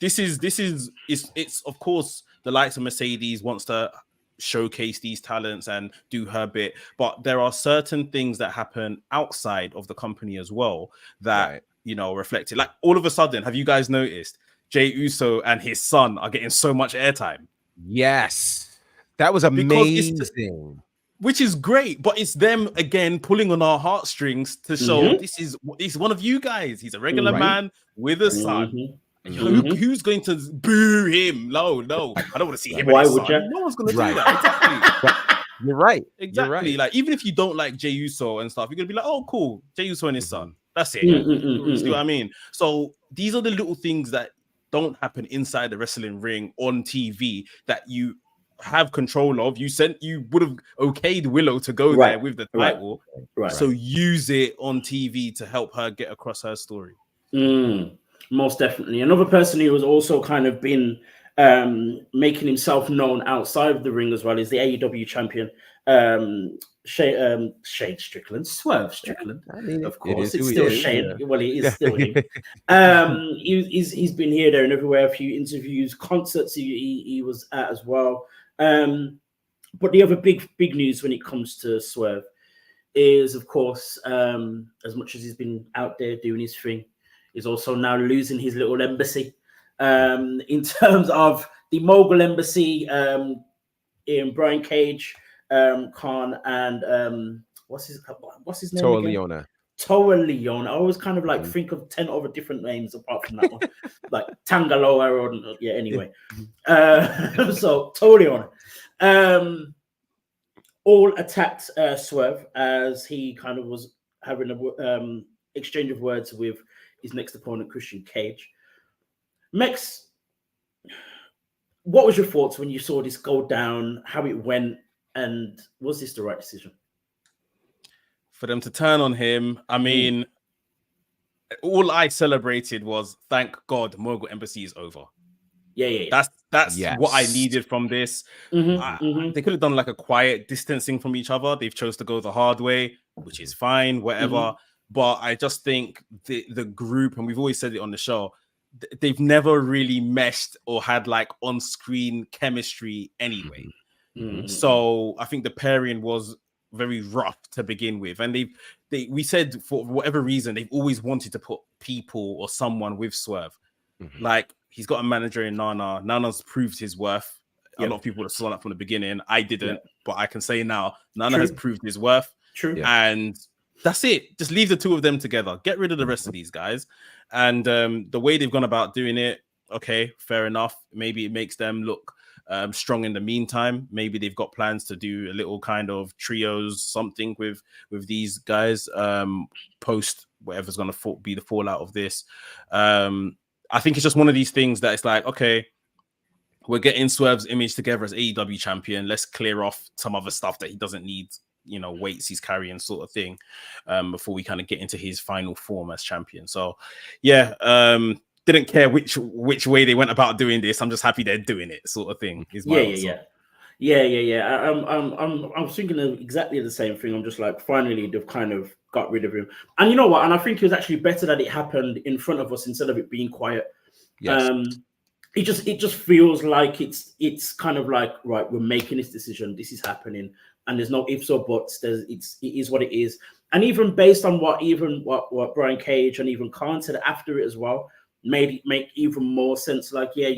Speaker 1: this is it's of course the likes of Mercedes wants to showcase these talents and do her bit, but there are certain things that happen outside of the company as well that reflected. Like, all of a sudden, have you guys noticed Jey Uso and his son are getting so much airtime?
Speaker 3: Yes, that was amazing.
Speaker 1: Which is great, but it's them again pulling on our heartstrings to show he's one of you guys. He's a regular man with a son. Who's going to boo him? No, I don't want to see him. Why would you? No one's going to do that. Exactly.
Speaker 3: You're right.
Speaker 1: Exactly. You're right. Like, even if you don't like Jey Uso and stuff, you're gonna be like, oh, cool, Jey Uso and his son. That's it. See what I mean? So these are the little things that don't happen inside the wrestling ring on TV that you have control of. You would have okayed Willow to go there with the title. So use it on TV to help her get across her story.
Speaker 2: Most definitely. Another person who has also kind of been making himself known outside of the ring as well is the AEW champion, Shade Strickland, Swerve Strickland. I mean, of course, it's still Shade. Well, he is still him. He's been here, there, and everywhere. A few interviews, concerts he was at as well. But the other big news when it comes to Swerve is, of course, as much as he's been out there doing his thing, he's also now losing his little embassy. In terms of the Mogul Embassy, in Brian Cage, Khan, and what's his name?
Speaker 3: Toa Liona.
Speaker 2: Toa Liona. I always kind of like think of 10 other different names apart from that one, like Tangaloa or anyway. So Toa Liona, all attacked Swerve as he kind of was having a exchange of words with his next opponent, Christian Cage. Mex, what was your thoughts when you saw this go down, how it went, and was this the right decision?
Speaker 1: For them to turn on him, I mean, all I celebrated was, thank God, Mogul Embassy is over.
Speaker 2: Yeah.
Speaker 1: That's what I needed from this. They could have done like a quiet distancing from each other. They've chose to go the hard way, which is fine, whatever. But I just think the group, and we've always said it on the show, they've never really meshed or had like on-screen chemistry anyway. So I think the pairing was very rough to begin with, and we said for whatever reason they've always wanted to put people or someone with Swerve. Like, he's got a manager in Nana. Nana's proved his worth. A lot of people would have saw that from the beginning. I didn't, but I can say now Nana has proved his worth. And that's it. Just leave the two of them together. Get rid of the rest of these guys. And the way they've gone about doing it, okay, fair enough. Maybe it makes them look strong in the meantime. Maybe they've got plans to do a little kind of trios, something with these guys post whatever's going to be the fallout of this. I think it's just one of these things that it's like, okay, we're getting Swerve's image together as AEW champion. Let's clear off some other stuff that he doesn't need, weights he's carrying, sort of thing, before we kind of get into his final form as champion. So, didn't care which way they went about doing this. I'm just happy they're doing it, sort of thing. Is my answer.
Speaker 2: Yeah. I'm thinking of exactly the same thing. I'm just like, finally, they've kind of got rid of him. And you know what? And I think it was actually better that it happened in front of us instead of it being quiet.
Speaker 3: Yes.
Speaker 2: It just feels like it's kind of like, right, we're making this decision. This is happening, and there's no ifs or buts. It is what it is. And even based on what Brian Cage and even Khan said after it as well, made it make even more sense. Like, yeah,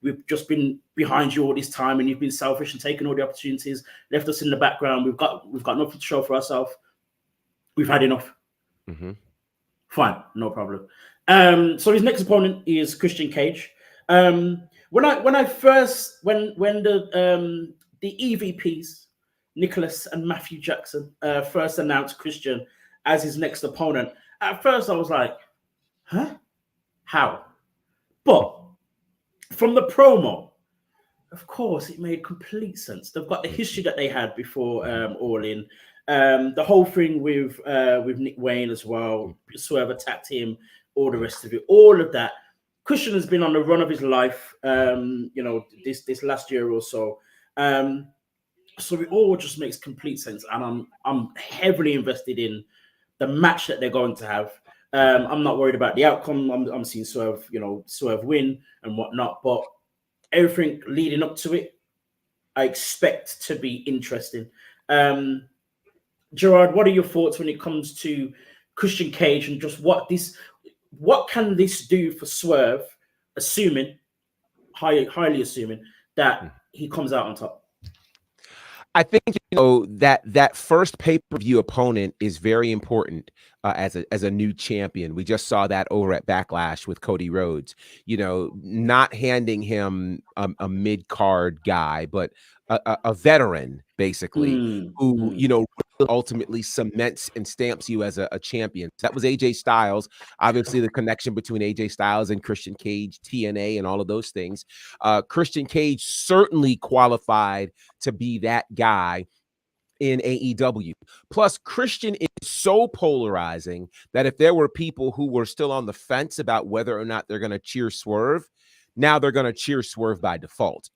Speaker 2: we've just been behind you all this time, and you've been selfish and taken all the opportunities, left us in the background. We've got nothing to show for ourselves. We've had enough. Fine, no problem. So his next opponent is Christian Cage. When the EVPs, Nicholas and Matthew Jackson, first announced Christian as his next opponent, at first I was like, huh? How? But from the promo, of course, it made complete sense. They've got the history that they had before All In. The whole thing with Nick Wayne as well, Swerve attacked him, all the rest of it, all of that. Christian has been on the run of his life, this last year or so. So it all just makes complete sense, and I'm heavily invested in the match that they're going to have. I'm not worried about the outcome. I'm seeing Swerve win and whatnot, but everything leading up to it, I expect to be interesting. Gerard, what are your thoughts when it comes to Christian Cage and just what can this do for Swerve, highly assuming that he comes out on top?
Speaker 3: I think that first pay-per-view opponent is very important as a new champion. We just saw that over at Backlash with Cody Rhodes. Not handing him a mid-card guy, but a veteran basically who ultimately cements and stamps you as a champion. That was AJ Styles. Obviously, the connection between AJ Styles and Christian Cage, TNA, and all of those things. Christian Cage certainly qualified to be that guy in AEW. Plus, Christian is so polarizing that if there were people who were still on the fence about whether or not they're going to cheer Swerve, now they're going to cheer Swerve by default,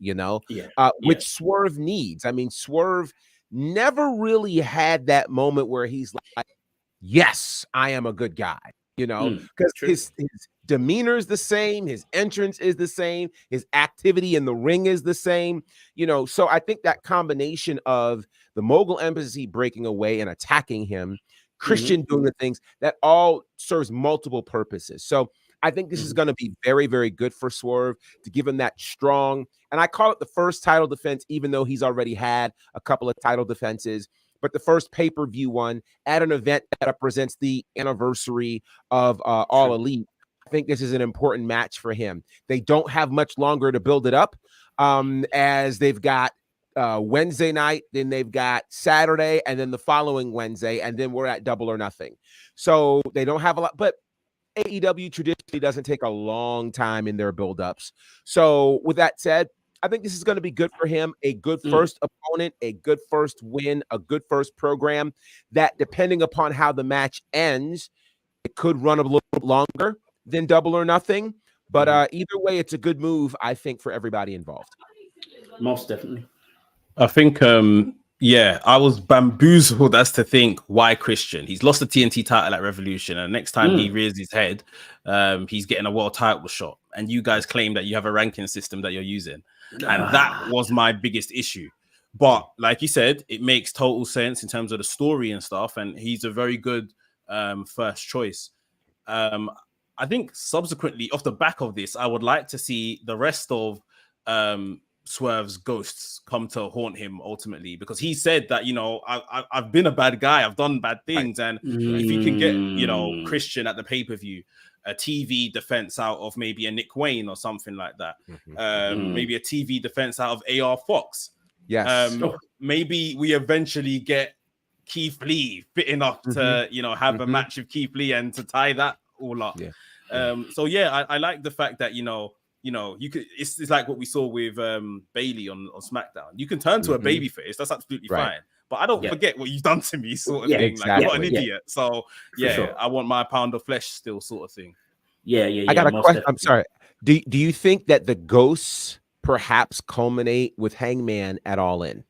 Speaker 3: which Swerve needs. I mean, Swerve never really had that moment where he's like, yes, I am a good guy, because his demeanor is the same, his entrance is the same, his activity in the ring is the same, so I think that combination of the Mogul Embassy breaking away and attacking him, Christian doing the things, that all serves multiple purposes. So I think this is going to be very, very good for Swerve to give him that strong, and I call it the first title defense, even though he's already had a couple of title defenses, but the first pay-per-view one at an event that represents the anniversary of All Elite. I think this is an important match for him. They don't have much longer to build it up, as they've got Wednesday night, then they've got Saturday, and then the following Wednesday, and then we're at Double or Nothing. So they don't have a lot, but AEW traditionally doesn't take a long time in their build-ups. So with that said, I think this is going to be good for him, a good first opponent, a good first win, a good first program that, depending upon how the match ends, it could run a little bit longer than Double or Nothing. But either way, it's a good move, I think, for everybody involved.
Speaker 2: Most definitely.
Speaker 1: I think, I was bamboozled as to think, why Christian? He's lost the TNT title at Revolution, and next time he rears his head, he's getting a world title shot. And you guys claim that you have a ranking system that you're using. And that was my biggest issue. But like you said, it makes total sense in terms of the story and stuff. And he's a very good first choice. I think subsequently, off the back of this, I would like to see the rest of Swerve's ghosts come to haunt him ultimately, because he said that, I've been a bad guy, I've done bad things. And if you can get, Christian at the pay-per-view, a TV defense out of maybe a Nick Wayne or something like that, maybe a TV defense out of AR Fox.
Speaker 3: Yes.
Speaker 1: Maybe we eventually get Keith Lee fit enough to, have a match with Keith Lee and to tie that all up. I like the fact that, you could, it's like what we saw with Bailey on SmackDown. You can turn to a babyface, that's absolutely fine. But I don't forget what you've done to me, sort of thing.
Speaker 3: Exactly.
Speaker 1: Like, what an idiot. So sure. I want my pound of flesh still, sort of thing.
Speaker 3: I got a question. I'm sorry. Do you think that the ghosts perhaps culminate with Hangman at All In.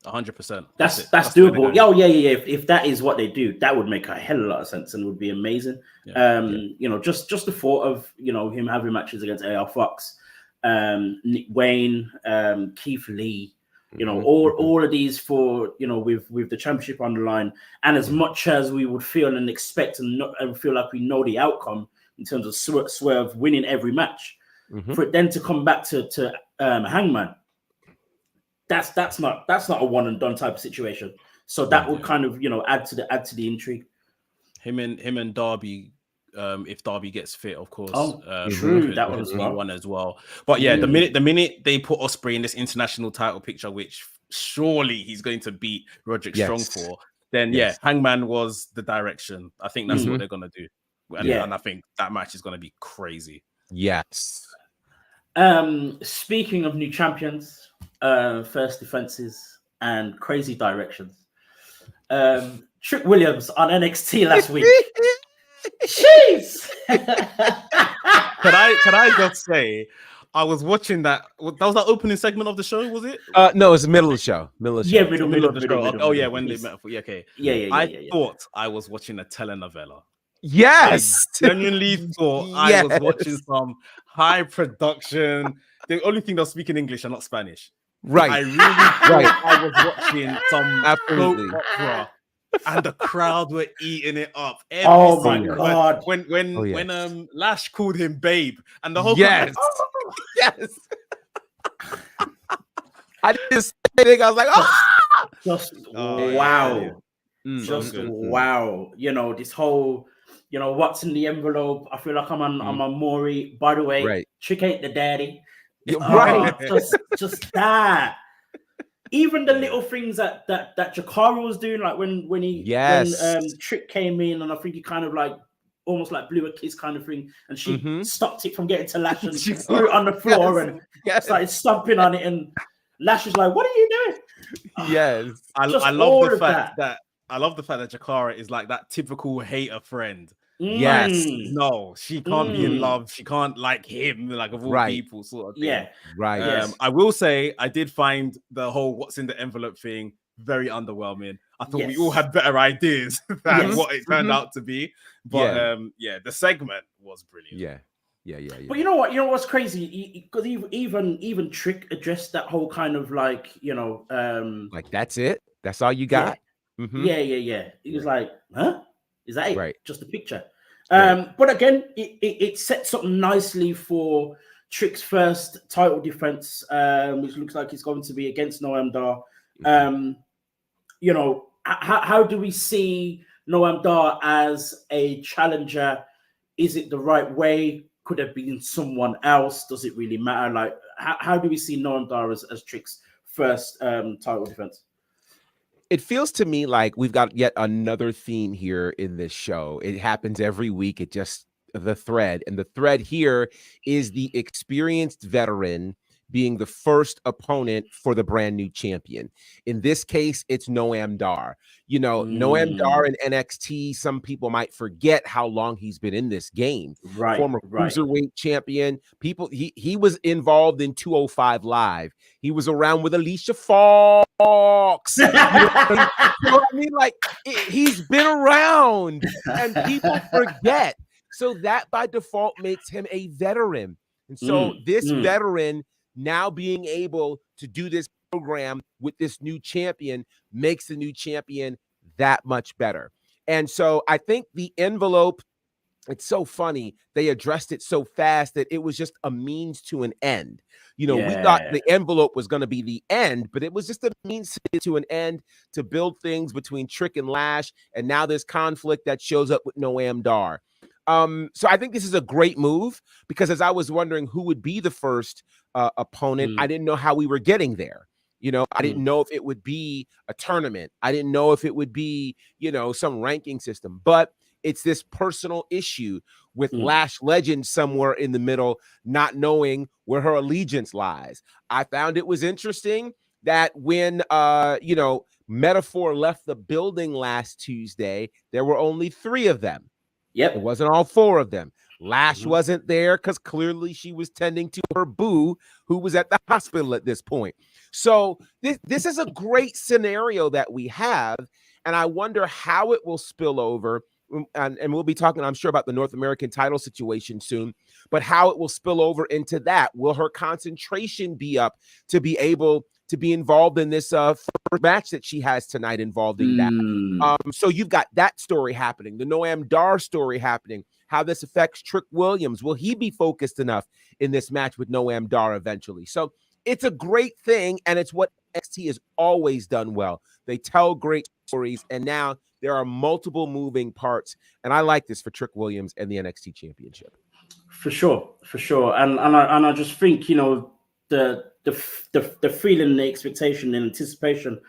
Speaker 1: 100%.
Speaker 2: That's doable. Oh yeah. If that is what they do, that would make a hell of a lot of sense and would be amazing. You know, just the thought of, you know, him having matches against AR Fox, Nick Wayne, Keith Lee, you know, all of these for, you know, with the championship on the line, and as much as we would feel and expect and feel like we know the outcome in terms of Swerve winning every match, for it then to come back to Hangman. That's not a one and done type of situation. So that would kind of, you know, add to the intrigue.
Speaker 1: Him and Darby, if Darby gets fit, of course.
Speaker 2: True, that one
Speaker 1: as well. But yeah, the minute they put Ospreay in this international title picture, which surely he's going to beat Roderick Strong for, then Hangman was the direction. I think that's what they're gonna do. And I think that match is gonna be crazy.
Speaker 3: Yes.
Speaker 2: Speaking of new champions, first defenses and crazy directions. Trick Williams on NXT last week. Jeez.
Speaker 1: Can I just say, I was watching that. That was the opening segment of the show, was it?
Speaker 3: No, it's the middle of the show. Middle of the show.
Speaker 1: Yeah, middle of the show. When they met. Yeah, okay.
Speaker 2: Yeah.
Speaker 1: I thought I was watching a telenovela.
Speaker 3: Yes.
Speaker 1: I genuinely thought I was watching some high production. The only thing they're speaking English and not Spanish.
Speaker 3: Right.
Speaker 1: I really thought I was watching some
Speaker 3: Absolutely.
Speaker 1: soap opera, and the crowd were eating it up.
Speaker 2: Oh my god!
Speaker 1: When Lash called him babe, and the whole
Speaker 3: yes. Yes. I just think I was like,
Speaker 2: wow. Wow. You know, this whole, you know, what's in the envelope. I feel like I'm on Maury. By the way, Trick ain't the daddy.
Speaker 3: Right.
Speaker 2: Just that. Even the little things that Jakara was doing, like when Trick came in, and I think he kind of like almost like blew a kiss kind of thing, and she stopped it from getting to Lash and she threw it on the floor and started stomping on it, and Lash was like, "What are you doing?"
Speaker 3: Yes,
Speaker 1: I love the fact that Jakara is like that typical hater friend.
Speaker 3: Yes.
Speaker 1: No, she can't be in love. She can't like him, like of all people, sort of thing.
Speaker 2: Yeah.
Speaker 3: Right.
Speaker 1: I will say I did find the whole what's in the envelope thing very underwhelming. I thought we all had better ideas than what it turned out to be. But the segment was brilliant.
Speaker 3: Yeah.
Speaker 2: But you know what's crazy? Because even Trick addressed that whole kind of like, you know,
Speaker 3: like that's it. That's all you got.
Speaker 2: Yeah. He was like, huh? Is that it?
Speaker 3: Right.
Speaker 2: Just a picture. But again, it sets up nicely for Trick's first title defense, which looks like it's going to be against Noam Dar. You know, how do we see Noam Dar as a challenger? Is it the right way? Could have been someone else? Does it really matter? Like, how do we see Noam Dar as Trick's first title defense?
Speaker 3: It feels to me like we've got yet another theme here in this show. It happens every week. And the thread here is the experienced veteran being the first opponent for the brand new champion. In this case, it's Noam Dar. You know, Noam Dar in NXT, some people might forget how long he's been in this game. Former cruiserweight champion. He was involved in 205 Live. He was around with Alicia Fox. You know what I mean? Like, he's been around and people forget. So that by default makes him a veteran. And so this veteran now being able to do this program with this new champion makes the new champion that much better. And so I think the envelope, it's so funny. They addressed it so fast that it was just a means to an end. You know, we thought the envelope was going to be the end, but it was just a means to an end to build things between Trick and Lash. And now there's conflict that shows up with Noam Dar. So I think this is a great move because as I was wondering who would be the first opponent, I didn't know how we were getting there. You know, I didn't know if it would be a tournament. I didn't know if it would be, you know, some ranking system, but it's this personal issue with Lash Legend somewhere in the middle, not knowing where her allegiance lies. I found it was interesting that when, you know, Metaphor left the building last Tuesday, there were only 3 of them.
Speaker 2: Yep.
Speaker 3: It wasn't all 4 of them. Lash wasn't there because clearly she was tending to her boo, who was at the hospital at this point. So this is a great scenario that we have, and I wonder how it will spill over. And we'll be talking, I'm sure, about the North American title situation soon, but how it will spill over into that. Will her concentration be up to be able to be involved in this first match that she has tonight involving that? So you've got that story happening, the Noam Dar story happening, how this affects Trick Williams. Will he be focused enough in this match with Noam Dar eventually? So it's a great thing, and it's what NXT has always done well. They tell great stories, and now there are multiple moving parts, and I like this for Trick Williams and the NXT Championship.
Speaker 2: For sure, and I just think, you know, the feeling, the expectation, the anticipation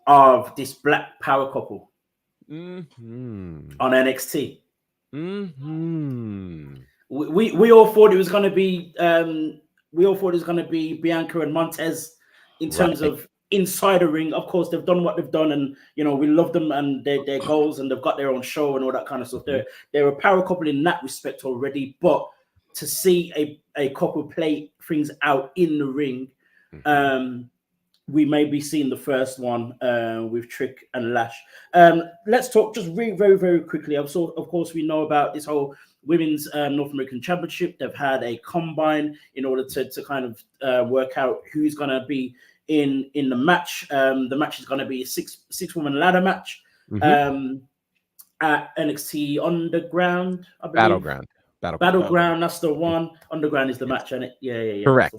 Speaker 2: of this Black Power couple on NXT. We all thought it was going to be Bianca and Montez in terms of inside the ring. Of course, they've done what they've done, and you know, we love them and their goals, and they've got their own show and all that kind of stuff. They're a power couple in that respect already, but to see a couple play things out in the ring, we may be seeing the first one with Trick and Lash. Let's talk just very, very, very quickly. Of course, we know about this whole Women's North American Championship. They've had a combine in order to kind of work out who's going to be in the match. The match is going to be a six-woman ladder match at NXT Underground, I believe. Battleground, that's the one. Underground is the match, isn't it? Yeah.
Speaker 3: Correct.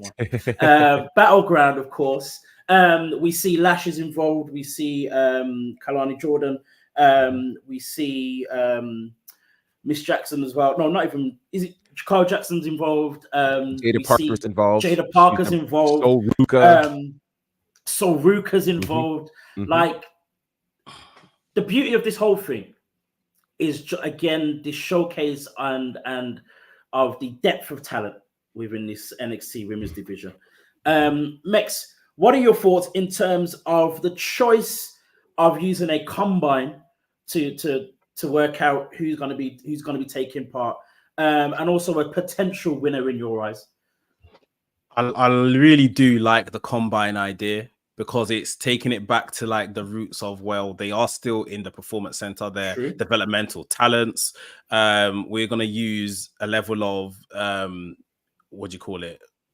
Speaker 2: Battleground, of course. We see Lash is involved. We see Kalani Jordan. We see Miss Jackson as well. No, not even. Is it Carl Jackson's involved?
Speaker 3: Jada Parker's involved.
Speaker 2: Jada Parker's involved. So Ruka's involved. Like, the beauty of this whole thing is, again, this showcase and of the depth of talent within this NXT women's division. Mex, what are your thoughts in terms of the choice of using a combine to work out who's going to be taking part, and also a potential winner in your eyes?
Speaker 1: I really do like the combine idea, because it's taking it back to like the roots of, well, they are still in the performance center, they're developmental talents. We're going to use a level of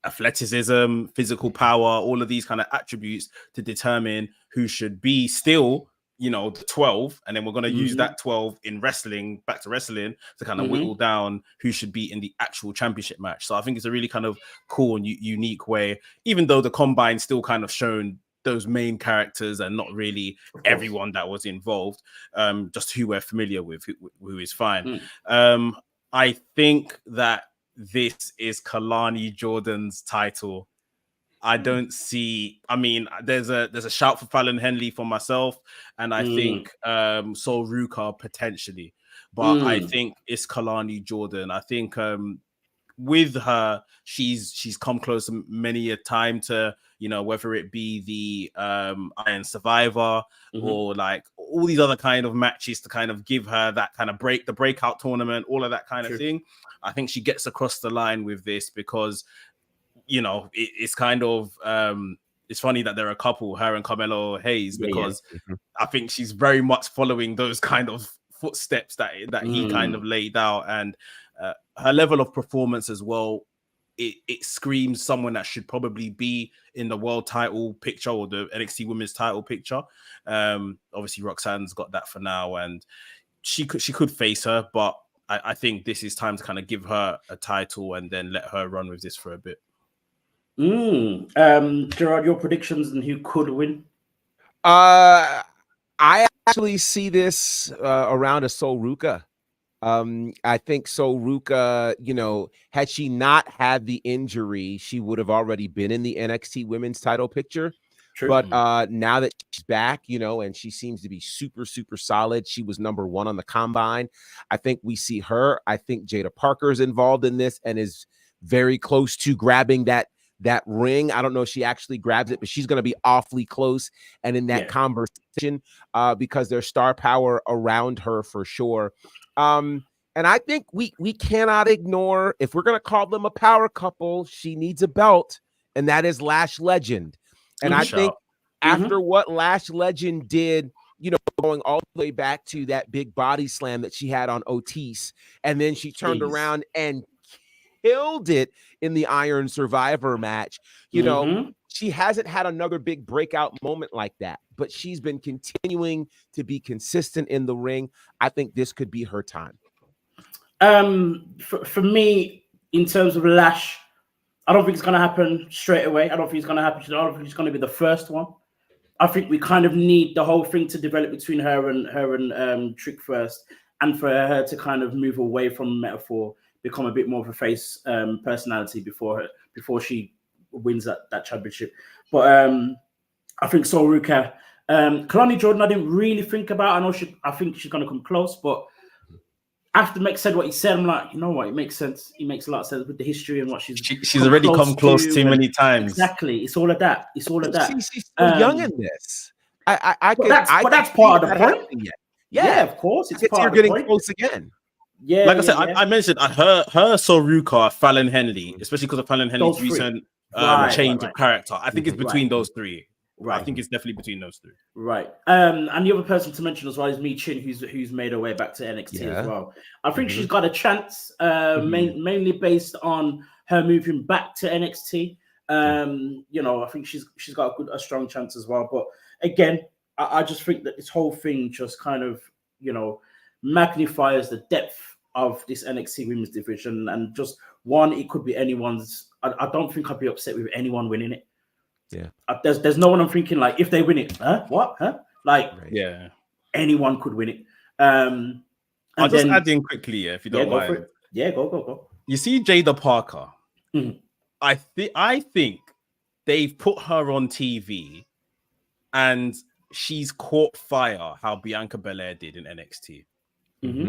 Speaker 1: athleticism, physical power, all of these kind of attributes to determine who should be still, you know, the 12, and then we're going to use that 12 in wrestling, back to wrestling, to kind of whittle down who should be in the actual championship match. So I think it's a really kind of cool and unique way, even though the combine still kind of shown those main characters and not really everyone that was involved, just who we're familiar with, who is fine. I think that this is Kalani Jordan's title. I don't see, I mean, there's a shout for Fallon Henley for myself, and I think Sol Ruka potentially, but I think it's Kalani Jordan. I think with her, she's come close many a time to, you know, whether it be the Iron Survivor or like all these other kind of matches to kind of give her that kind of the breakout tournament, all of that kind of thing. I think she gets across the line with this because, you know, it's kind of it's funny that they're a couple, her and Carmelo Hayes, because I think she's very much following those kind of footsteps that he kind of laid out, and her level of performance as well. It screams someone that should probably be in the world title picture or the NXT women's title picture. Obviously Roxanne's got that for now, and she could face her, but I think this is time to kind of give her a title and then let her run with this for a bit.
Speaker 2: Gerard, your predictions and who could win?
Speaker 3: I actually see this around a Sol Ruka. I think Sol Ruka, you know, had she not had the injury, she would have already been in the NXT women's title picture. But now that she's back, you know, and she seems to be super, super solid. She was number 1 on the combine. I think we see her. I think Jada Parker is involved in this and is very close to grabbing that ring. I don't know if she actually grabs it, but she's going to be awfully close and in that conversation because there's star power around her for sure. And I think we cannot ignore, if we're going to call them a power couple, she needs a belt, and that is Lash Legend. And I think after what Lash Legend did, you know, going all the way back to that big body slam that she had on Otis, and then she turned around and killed it in the Iron Survivor match. You know, she hasn't had another big breakout moment like that, but she's been continuing to be consistent in the ring. I think this could be her time.
Speaker 2: For me, in terms of Lash, I don't think it's going to happen straight away. I don't think it's going to happen. I don't think it's going to be the first one. I think we kind of need the whole thing to develop between her and Trick first, and for her to kind of move away from Metaphor, become a bit more of a face personality before she wins that championship. But I think Sol Ruka, Kalani Jordan, I didn't really think about. I think she's going to come close, but after Mick said what he said, I'm like, you know what? It makes sense. It makes a lot of sense with the history and what she's
Speaker 1: already come close too many times.
Speaker 2: Exactly. It's all of that. It's all of that.
Speaker 3: She's still young in this.
Speaker 2: But that's part of the point. Yeah, of course. It's part of the point.
Speaker 3: Getting close again.
Speaker 2: Yeah.
Speaker 1: Like I said, I mentioned her Soruka, Fallon Henley, especially because of Fallon Henley's recent change of character. I think it's between those three. Right. I think it's definitely between those three.
Speaker 2: Right. And the other person to mention as well is Mi Chin, who's made her way back to NXT as well. I think she's got a chance, mainly based on her moving back to NXT. You know, I think she's got a strong chance as well. But again, I just think that this whole thing just kind of, you know, magnifies the depth of this NXT women's division. And just one, it could be anyone's. I don't think I'd be upset with anyone winning it.
Speaker 3: Yeah,
Speaker 2: there's no one I'm thinking like, if they win it, what? Like, anyone could win it.
Speaker 1: I'll just add in quickly, if you don't mind.
Speaker 2: Go.
Speaker 1: You see Jada Parker. I think they've put her on TV, and she's caught fire how Bianca Belair did in NXT.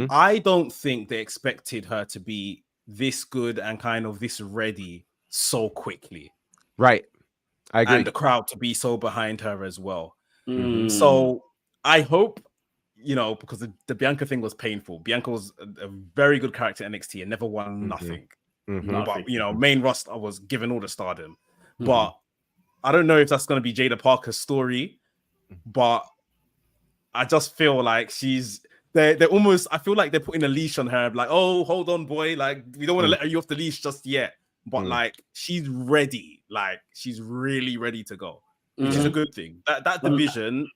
Speaker 1: I don't think they expected her to be this good and kind of this ready so quickly.
Speaker 3: Right. I agree.
Speaker 1: And the crowd to be so behind her as well. So I hope, you know, because the Bianca thing was painful. Bianca was a very good character in NXT and never won nothing. But, you know, main roster was given all the stardom. But I don't know if that's going to be Jada Parker's story. But I just feel like they're almost, I feel like they're putting a leash on her. Like, oh, hold on, boy. Like, we don't want to let you off the leash just yet. But like, she's ready. Like, she's really ready to go, which is a good thing. That division,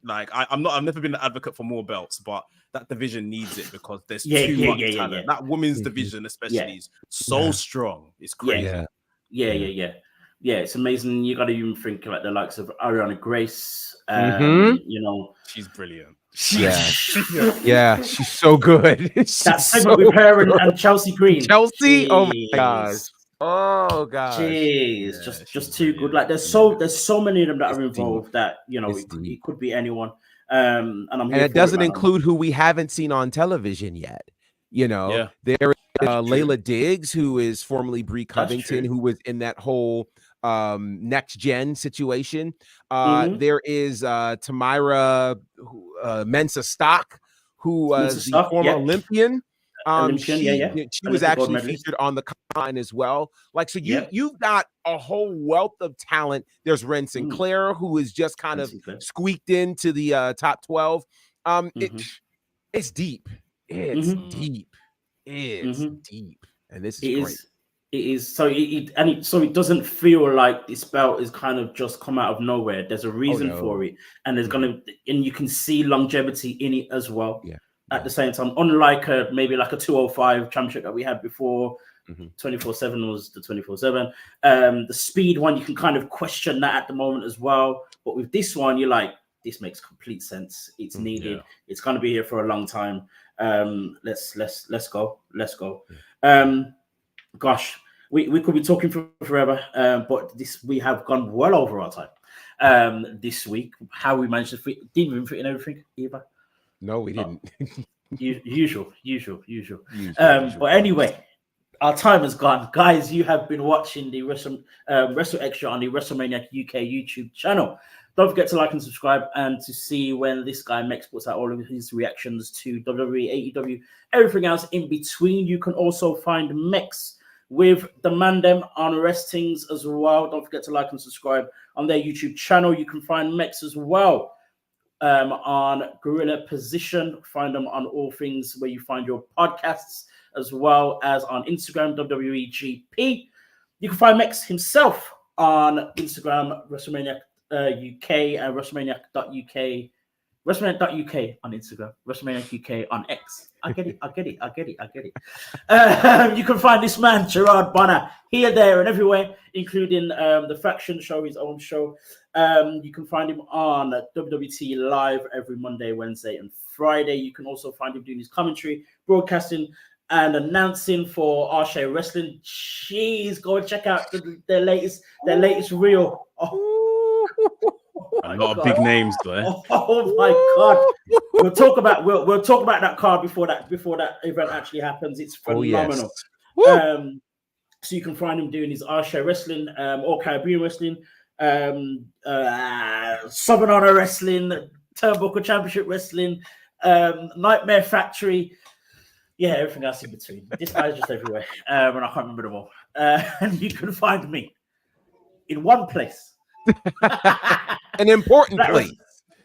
Speaker 1: like, I've never been an advocate for more belts, but that division needs it because there's too much talent. That women's division, especially, is so strong. It's crazy.
Speaker 2: Yeah, it's amazing. You got to even think like the likes of Ariana Grace. You know,
Speaker 1: she's brilliant.
Speaker 3: Yeah, she's so good.
Speaker 2: That segment with her and Chelsea Green.
Speaker 3: Chelsea, oh my gosh. Oh gosh.
Speaker 2: Jeez, just too good. Like there's so many of them that are involved that, you know, it could be anyone. And
Speaker 3: it doesn't include who we haven't seen on television yet. You know, there is Layla Diggs, who is formerly Brie Covington, who was in that whole next gen situation. There is Tamira Mensah Stock, who was the former Olympian. She was actually featured on the combine as well. Like, so you've got a whole wealth of talent. There's Ren Sinclair, who is just kind of squeaked into the top 12. It's deep. It's deep. It's deep. And this is great.
Speaker 2: It is. So it doesn't feel like this belt is kind of just come out of nowhere. There's a reason for it, and there's and you can see longevity in it as well. At the same time, unlike maybe like a 205 championship that we had before, 24/7 was the 24/7. The speed one, you can kind of question that at the moment as well. But with this one, you're like, this makes complete sense. It's needed. It's going to be here for a long time. Let's go. Gosh, we could be talking for forever, but we have gone well over our time this week. How we managed to didn't even fit in everything either.
Speaker 3: No, we didn't.
Speaker 2: Usual. But anyway, our time is gone, guys. You have been watching the WrestleXtra on the WrestleManiac UK YouTube channel. Don't forget to like and subscribe and to see when this guy Mex puts out all of his reactions to WWE, AEW, everything else in between. You can also find Mex with the Mandem on Restings as well. Don't forget to like and subscribe on their YouTube channel. You can find Mex as well on Gorilla Position. Find them on all things where you find your podcasts, as well as on Instagram, WWEGP. You can find Mex himself on Instagram, WrestleManiac UK, and WrestleManiac.UK. WrestleManiac.UK on Instagram, WrestleManiac UK on X. I get it. You can find this man, Gerard Bonner, here, there, and everywhere, including the Faction Show, his own show. You can find him on WWT Live every Monday, Wednesday, and Friday. You can also find him doing his commentary, broadcasting, and announcing for Arshay Wrestling. Jeez, go and check out their latest reel.
Speaker 1: A lot of big names, though.
Speaker 2: Oh my God! We'll talk about that card before that event actually happens. It's phenomenal. So you can find him doing his Arshay Wrestling, All Caribbean Wrestling, Southern Honor Wrestling, Turnbuckle Championship Wrestling, Nightmare Factory. Yeah, everything else in between. This guy's just everywhere, and I can't remember them all. And you can find me in one place.
Speaker 3: An important place.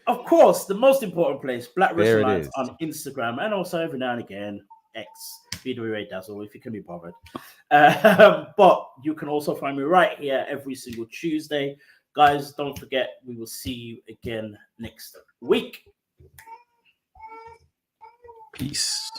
Speaker 2: Of course, the most important place, Black
Speaker 3: There
Speaker 2: Wrestling
Speaker 3: it
Speaker 2: Lines
Speaker 3: is.
Speaker 2: on Instagram, and also every now and again, X, BWA Dazzle, if you can be bothered. But you can also find me right here every single Tuesday. Guys, don't forget, we will see you again next week.
Speaker 1: Peace.